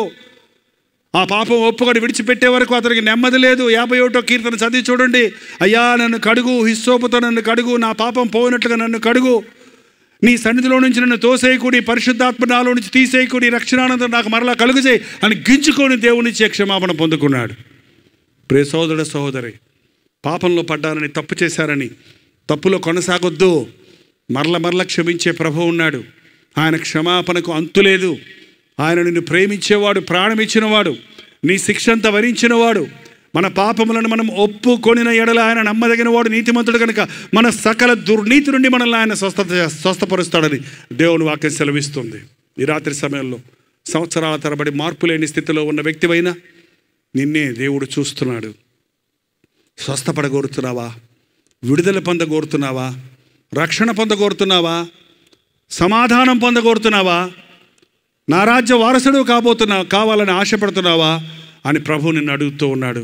Speaker 4: ఆ పాపం ఒప్పుకొని విడిచిపెట్టే వరకు అతనికి నెమ్మది లేదు. 51వ కీర్తన చదివి చూడండి. అయ్యా నన్ను కడుగు, హిస్సోపుతో నన్ను కడుగు, నా పాపం పోయినట్లుగా నన్ను కడుగు, నీ సన్నిధిలో నుంచి నన్ను తోసేయకు, నీ పరిశుద్ధాత్మ నాలో నుంచి తీసేయకు, నీ రక్షణానందం నాకు మరలా కలుగుచేయి అని గింజుకొని దేవుని ఇచ్చే క్షమాపణ పొందుకున్నాడు. ప్రియ సోదరుడు సహోదరి, పాపంలో పడ్డారని, తప్పు చేశారని తప్పులో కొనసాగొద్దు. మరల క్షమించే ప్రభువు ఉన్నాడు. ఆయన క్షమాపణకు అంతులేదు. ఆయన నిన్ను ప్రేమించేవాడు, ప్రాణం ఇచ్చినవాడు, నీ శిక్ష అంతా భరించినవాడు. మన పాపములను మనం ఒప్పుకొనిన ఎడల ఆయన నమ్మదగిన వాడు, నీతిమంతుడు కనుక మన సకల దుర్నీతి నుండి మనల్ని ఆయన స్వస్థపరుస్తాడని దేవుని వాక్యం సెలవిస్తుంది. ఈ రాత్రి సమయంలో సంవత్సరాల తరబడి మార్పు లేని స్థితిలో ఉన్న వ్యక్తివైనా నిన్నే దేవుడు చూస్తున్నాడు. స్వస్థపడగోరుతున్నావా? విడుదల పొందగోరుతున్నావా? రక్షణ పొందగోరుతున్నావా? సమాధానం పొందగోరుతున్నావా? నా రాజ్య వారసుడు కావాలని ఆశపడుతున్నావా అని ప్రభు నిన్ను అడుగుతూ ఉన్నాడు.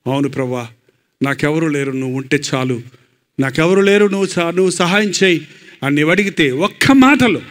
Speaker 4: అవును ప్రభువా, నాకెవరు లేరు, నువ్వు ఉంటే చాలు, నాకెవరు లేరు, నువ్వు సహాయం చేయి అని నీవు అడిగితే ఒక్క మాటలో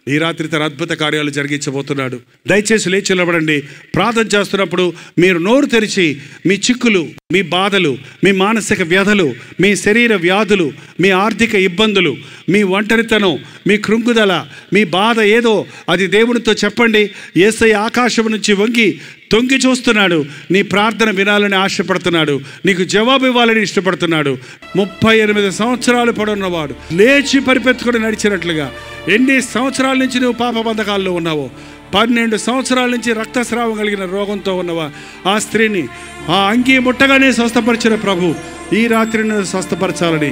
Speaker 4: ఈ రాత్రి తన అద్భుత కార్యాలు జరిగించబోతున్నాడు. దయచేసి లేచి నిలబడండి. ప్రార్థన చేస్తున్నప్పుడు మీరు నోరు తెరిచి మీ చిక్కులు, మీ బాధలు, మీ మానసిక వ్యధలు, మీ శరీర వ్యాధులు, మీ ఆర్థిక ఇబ్బందులు, మీ ఒంటరితనం, మీ కృంగుదల, మీ బాధ ఏదో అది దేవునితో చెప్పండి. యేసయ్య ఆకాశం నుంచి వంగి తొంగి చూస్తున్నాడు. నీ ప్రార్థన వినాలని ఆశపడుతున్నాడు. నీకు జవాబు ఇవ్వాలని ఇష్టపడుతున్నాడు. 38 సంవత్సరాలు పడున్నవాడు లేచి పరిపెత్తుకొని నడిచినట్లుగా, ఎన్ని సంవత్సరాల నుంచి నువ్వు పాప బంధకాల్లో ఉన్నావో, 12 సంవత్సరాల నుంచి రక్తస్రావం కలిగిన రోగంతో ఉన్నవా, ఆ స్త్రీని ఆ అంగీ ముట్టగానే స్వస్థపరిచిన ప్రభు ఈ రాత్రిని స్వస్థపరచాలని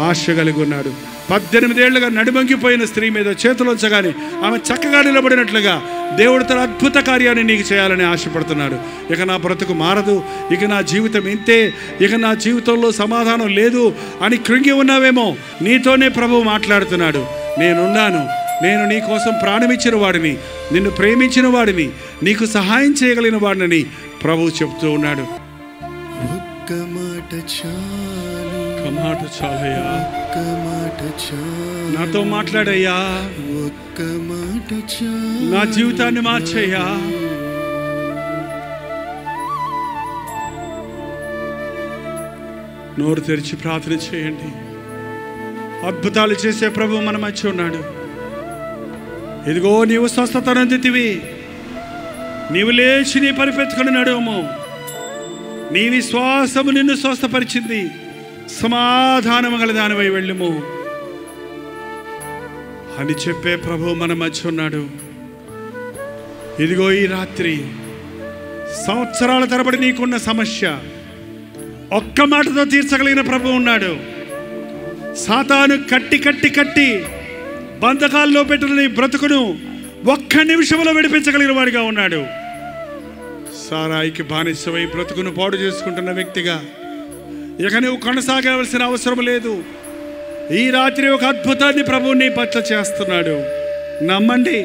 Speaker 4: ఆశ కలిగి ఉన్నాడు. 18 ఏళ్లుగా నడుమంగిపోయిన స్త్రీ మీద చేతులుంచగానే ఆమె చక్కగా నిలబడినట్లుగా దేవుడు తన అద్భుత కార్యాన్ని నీకు చేయాలని ఆశపడుతున్నాడు. ఇక నా బ్రతుకు మారదు, ఇక నా జీవితం ఇంతే, ఇక నా జీవితంలో సమాధానం లేదు అని కృంగి ఉన్నావేమో, నీతోనే ప్రభువు మాట్లాడుతున్నాడు. నేనున్నాను, నేను నీ కోసం ప్రాణమిచ్చిన వాడిని, నిన్ను ప్రేమించిన వాడిని, నీకు సహాయం చేయగలిగిన వాడిని ప్రభువు చెప్తూ ఉన్నాడు.
Speaker 2: ఒక్క మాట చాలు,
Speaker 4: ఒక్క మాట చాలయ్యా,
Speaker 2: ఒక్క మాట చాలు,
Speaker 4: నాతో మాట్లాడయ్యా,
Speaker 2: ఒక్క మాట చాలు,
Speaker 4: నా జీవితాన్ని మార్చయ్యా. నోరు తెరిచి ప్రార్థన చేయండి. అద్భుతాలు చేసే ప్రభు మన మధ్య ఉన్నాడు. ఇదిగో నీవు స్వస్థత నొందితివి, నీవు లేచి నీ పరిపెత్తుకొని నడుము, నీ విశ్వాసము నిన్ను స్వస్థపరిచింది, సమాధానము గల దానివై వెళ్ళుము అని చెప్పే ప్రభు మన మధ్య ఉన్నాడు. ఇదిగో ఈ రాత్రి సంవత్సరాల తరబడి నీకున్న సమస్య ఒక్క మాటతో తీర్చగలిగిన ప్రభు ఉన్నాడు. సాతాను కట్టి బంధకాల్లో పెట్టిన నీ బ్రతుకును ఒక్క నిమిషంలో విడిపించగలిగిన వాడిగా ఉన్నాడు. సారాయికి బానిసవై బ్రతుకును పాడు చేసుకుంటున్న వ్యక్తిగా ఇక నువ్వు కొనసాగవలసిన అవసరం లేదు. ఈ రాత్రి ఒక అద్భుతాన్ని ప్రభువు నీ పట్ల చేస్తున్నాడు. నమ్మండి,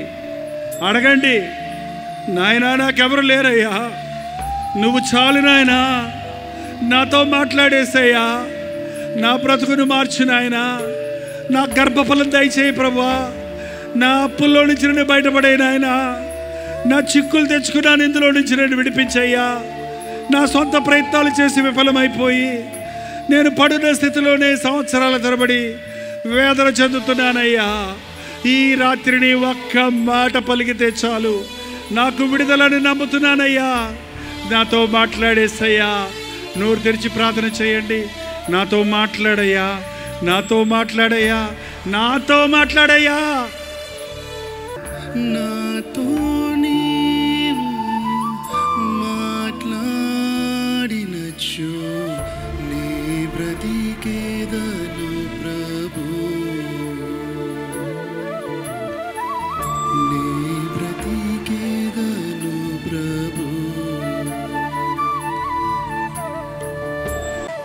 Speaker 4: అడగండి. నాయనా నాకెవరు లేరయ్యా, నువ్వు చాలు నాయనా, నాతో మాట్లాడేసయ్యా, నా బ్రతుకును మార్చు నాయనా, నా గర్భఫలం దయచేయి ప్రభువా, నా అప్పుల్లో నుంచి నేను బయటపడే నాయనా, నా చిక్కులు తెచ్చుకున్నాను, ఇందులో నుంచి నేను విడిపించయ్యా. నా సొంత ప్రయత్నాలు చేసి విఫలమైపోయి నేను పడున్న స్థితిలోనే సంవత్సరాల తరబడి వేదన చెందుతున్నానయ్యా. ఈ రాత్రిని ఒక్క మాట పలికితే చాలు, నాకు విడుదలని నమ్ముతున్నానయ్యా. నాతో మాట్లాడేసయ్యా. నోరు తెరిచి ప్రార్థన చేయండి. నాతో మాట్లాడయ్యా, నాతో మాట్లాడయ్యా, నాతో మాట్లాడయ్యా.
Speaker 2: నాతో నీవు మాట్లాడినచో నీ బ్రతికేదను ప్రభు, నీ బ్రతికేదను ప్రభు.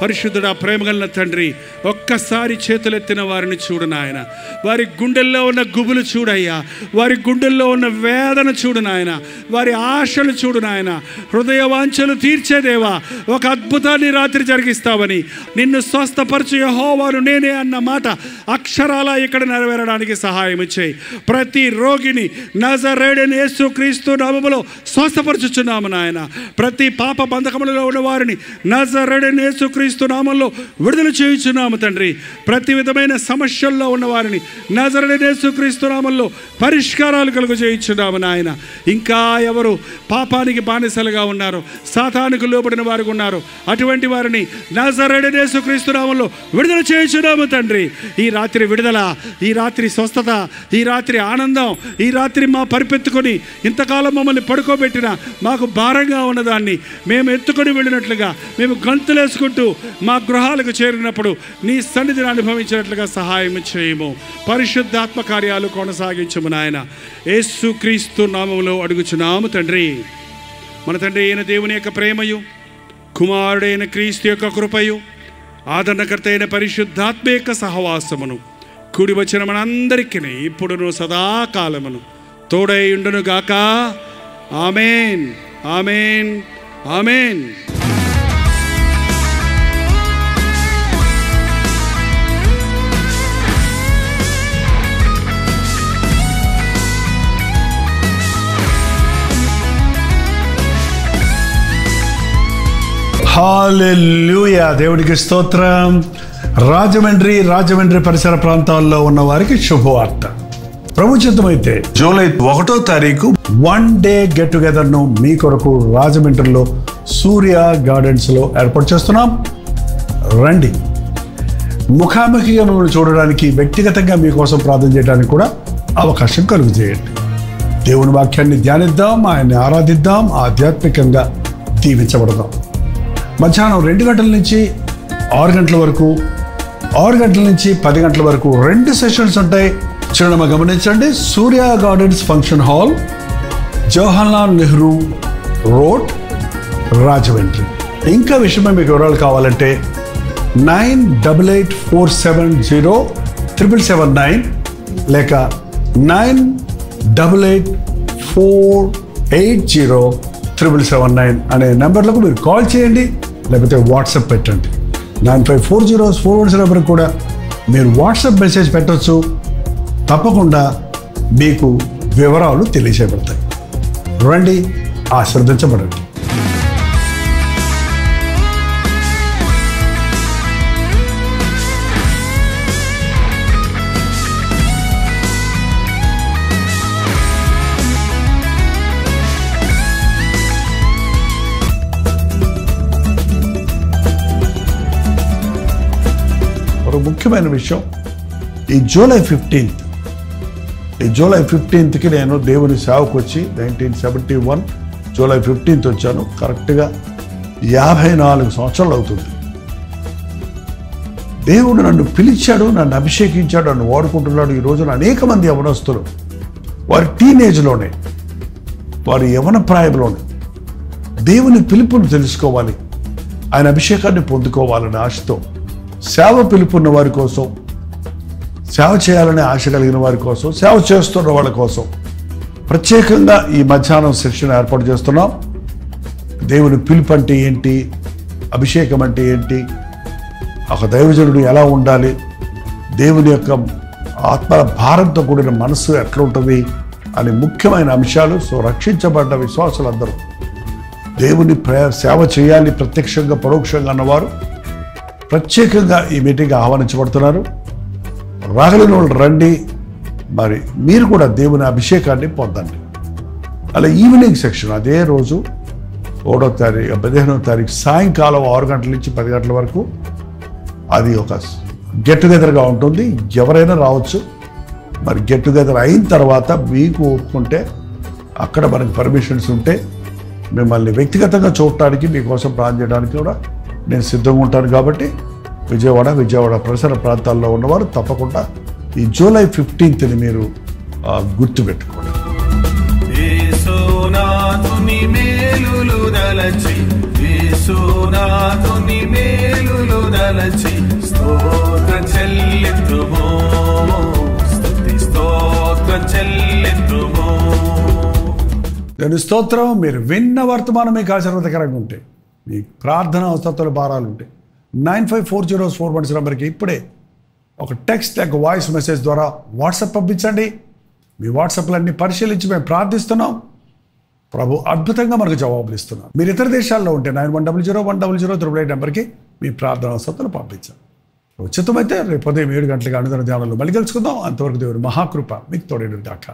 Speaker 4: పరిశుద్ధుడా, ప్రేమగల తండ్రి, ఒక్కసారి చేతులెత్తిన వారిని చూడు నాయన. వారి గుండెల్లో ఉన్న గుబులు చూడయ్యా, వారి గుండెల్లో ఉన్న వేదన చూడు నాయన, వారి ఆశలు చూడు నాయన. హృదయ వాంఛలు తీర్చేదేవా, ఒక అద్భుతాన్ని రాత్రి జరిగిస్తావని, నిన్ను స్వస్థపరచు యెహోవాను నేనే అన్న మాట అక్షరాల ఇక్కడ నెరవేరడానికి సహాయం చేయి. ప్రతి రోగిని నజరేయుడైన యేసుక్రీస్తు నామములో స్వస్థపరచుచున్నాము నాయన. ప్రతి పాప బంధకములలో ఉన్న వారిని నజరేయుడైన యేసుక్రీస్తు నామంలో విడుదల చేయుచున్నాము తండ్రి. ప్రతి విధమైన సమస్యల్లో ఉన్న వారిని నజరేయుడైన యేసుక్రీస్తు నామంలో పరిష్కారాలు కలుగు చేయుచున్నాము నాయన. ఇంకా ఎవరు పాపానికి బానిసలుగా ఉన్నారు, సాతానుకు లోబడిన వారు ఉన్నారు, అటువంటి వారిని నజరేయుడైన యేసుక్రీస్తు నామంలో విడుదల చేయుచున్నాము తండ్రి. ఈ రాత్రి విడుదల, ఈ రాత్రి స్వస్థత, ఈ రాత్రి ఆనందం, ఈ రాత్రి మా పరిపెత్తుకొని ఇంతకాలం మమ్మల్ని పడుకోబెట్టిన మాకు భారంగా ఉన్నదాన్ని మేము ఎత్తుకొని వెళ్ళినట్లుగా, మేము గంతులేసుకుంటూ మా గృహాలకు చేరినప్పుడు నీ సన్నిధిని అనుభవించినట్లుగా సహాయం చేయము. పరిశుద్ధాత్మ కార్యాలు కొనసాగించము నాయన. యేసుక్రీస్తు నామములో అడుగుచున్నాము తండ్రి. మన తండ్రి అయిన దేవుని యొక్క ప్రేమయు, కుమారుడైన క్రీస్తు యొక్క కృపయు, ఆదరణకర్త అయిన పరిశుద్ధాత్మ యొక్క సహవాసమును కూడి వచ్చిన మనందరికీ ఇప్పుడును సదాకాలమును తోడై ఉండును గాక. ఆమేన్, ఆమేన్, ఆమేన్.
Speaker 5: హల్లెలూయా, దేవుడికి స్తోత్రం. రాజమండ్రి పరిసర ప్రాంతాల్లో ఉన్న వారికి శుభవార్త. ప్రభు చిత్తమైతే జూలై 1వ తారీఖు వన్ డే గెట్ టుగెదర్ను మీ కొరకు రాజమండ్రిలో సూర్య గార్డెన్స్లో ఏర్పాటు చేస్తున్నాం. రండి. ముఖాముఖిగా మిమ్మల్ని చూడడానికి, వ్యక్తిగతంగా మీకోసం ప్రార్థన చేయడానికి కూడా అవకాశం కలుగు చేయండి. దేవుని వాక్యాన్ని ధ్యానిద్దాం, ఆయన్ని ఆరాధిద్దాం, ఆధ్యాత్మికంగా దీవించబడదాం. మధ్యాహ్నం 2 గంటల నుంచి 6 గంటల వరకు, 6 గంటల నుంచి 10 గంటల వరకు 2 సెషన్స్ ఉంటాయి. చిరునామా గమనించండి. Surya gardens function hall, Jawaharlal Nehru road, Rajahmundry. ఇంకా విషయమై మీకు వివరాలు కావాలంటే 9884707779 లేక 9884807779 అనే నెంబర్లకు మీరు కాల్ చేయండి, లేకపోతే వాట్సాప్ పెట్టండి. 954041 నెంబర్కి కూడా మీరు వాట్సాప్ మెసేజ్ పెట్టవచ్చు. తప్పకుండా మీకు వివరాలు తెలియజేయబడతాయి. రండి, ఆశీర్వదించబడండి. ఒక ముఖ్యమైన విషయం, ఈ జూలై 15కి నేను దేవుని సేవకు వచ్చి 1971 జూలై 15th వచ్చాను. కరెక్ట్గా 54 సంవత్సరాలు అవుతుంది. దేవుడు నన్ను పిలిచాడు, నన్ను అభిషేకించాడు, నన్ను వాడుకుంటున్నాడు. ఈ రోజున అనేక మంది యవనస్తులు వారి టీనేజ్లోనే, వారి యవన ప్రాయంలోనే దేవుని పిలుపును తెలుసుకోవాలి, ఆయన అభిషేకాన్ని పొందుకోవాలనే ఆశతో, సేవ పిలుపున్న వారి కోసం, సేవ చేయాలనే ఆశ కలిగిన వారి కోసం, సేవ చేస్తున్న వాళ్ళ కోసం ప్రత్యేకంగా ఈ మధ్యాహ్నం సెషన్ ఏర్పాటు చేస్తున్నాం. దేవుని పిలుపు అంటే ఏంటి, అభిషేకం అంటే ఏంటి, ఒక దైవజనుడు ఎలా ఉండాలి, దేవుని యొక్క ఆత్మ భారంతో కూడిన మనస్సు ఎట్లా ఉంటుంది అని ముఖ్యమైన అంశాలు. సో రక్షించబడ్డ విశ్వాసులందరూ దేవుని సేవ చేయాలి, ప్రత్యక్షంగా పరోక్షంగా అన్నవారు ప్రత్యేకంగా ఈ మీటింగ్ ఆహ్వానించబడుతున్నారు. రాగలిగిన వాళ్ళు రండి. మరి మీరు కూడా దేవుని అభిషేకాన్ని పొందండి. అలా ఈవినింగ్ సెక్షన్ అదే రోజు 15వ తారీఖు సాయంకాలం 6 గంటల నుంచి 10 గంటల వరకు అది ఒక గెట్ టుగెదర్గా ఉంటుంది. ఎవరైనా రావచ్చు. మరి గెట్ టుగెదర్ అయిన తర్వాత మీకు ఒప్పుకుంటే, అక్కడ మనకి పర్మిషన్స్ ఉంటే మిమ్మల్ని వ్యక్తిగతంగా చూడటానికి, మీకోసం ప్రార్థన చేయడానికి కూడా నేను సిద్ధంగా ఉంటాను. కాబట్టి విజయవాడ పరిసర ప్రాంతాల్లో ఉన్నవారు తప్పకుండా ఈ జూలై 15th మీరు
Speaker 6: గుర్తుపెట్టుకోండి. యేసునాథుని మేలులు దలచి స్తోత్రం చెల్లింతుము, స్తుతి స్తోత్రం చెల్లింతుము.
Speaker 5: దేవుని స్తోత్రం. మీరు విన్న వర్తమానం మీకు ఆశీర్వాదకరంగా ఉంటే, మీ ప్రార్థన అవసరాలు భారాలు ఉంటే 954041 నెంబర్కి ఇప్పుడే ఒక టెక్స్ట్ లేక వాయిస్ మెసేజ్ ద్వారా వాట్సాప్ పంపించండి. మీ వాట్సాప్లన్నీ పరిశీలించి మేము ప్రార్థిస్తున్నాం. ప్రభు అద్భుతంగా మనకు జవాబులు ఇస్తున్నాం. మీరు ఇతర దేశాల్లో ఉంటే 91001008 నెంబర్కి మీ ప్రార్థన అవసరాలు పంపించాం. ఉచితమైతే రేపు ఉదయం 7 గంటలకు అనుదిన ధ్యానంలో మళ్ళీ కలుసుకుందాం. అంతవరకు దేవుని మహాకృప మీకు తోడేడు దాకా.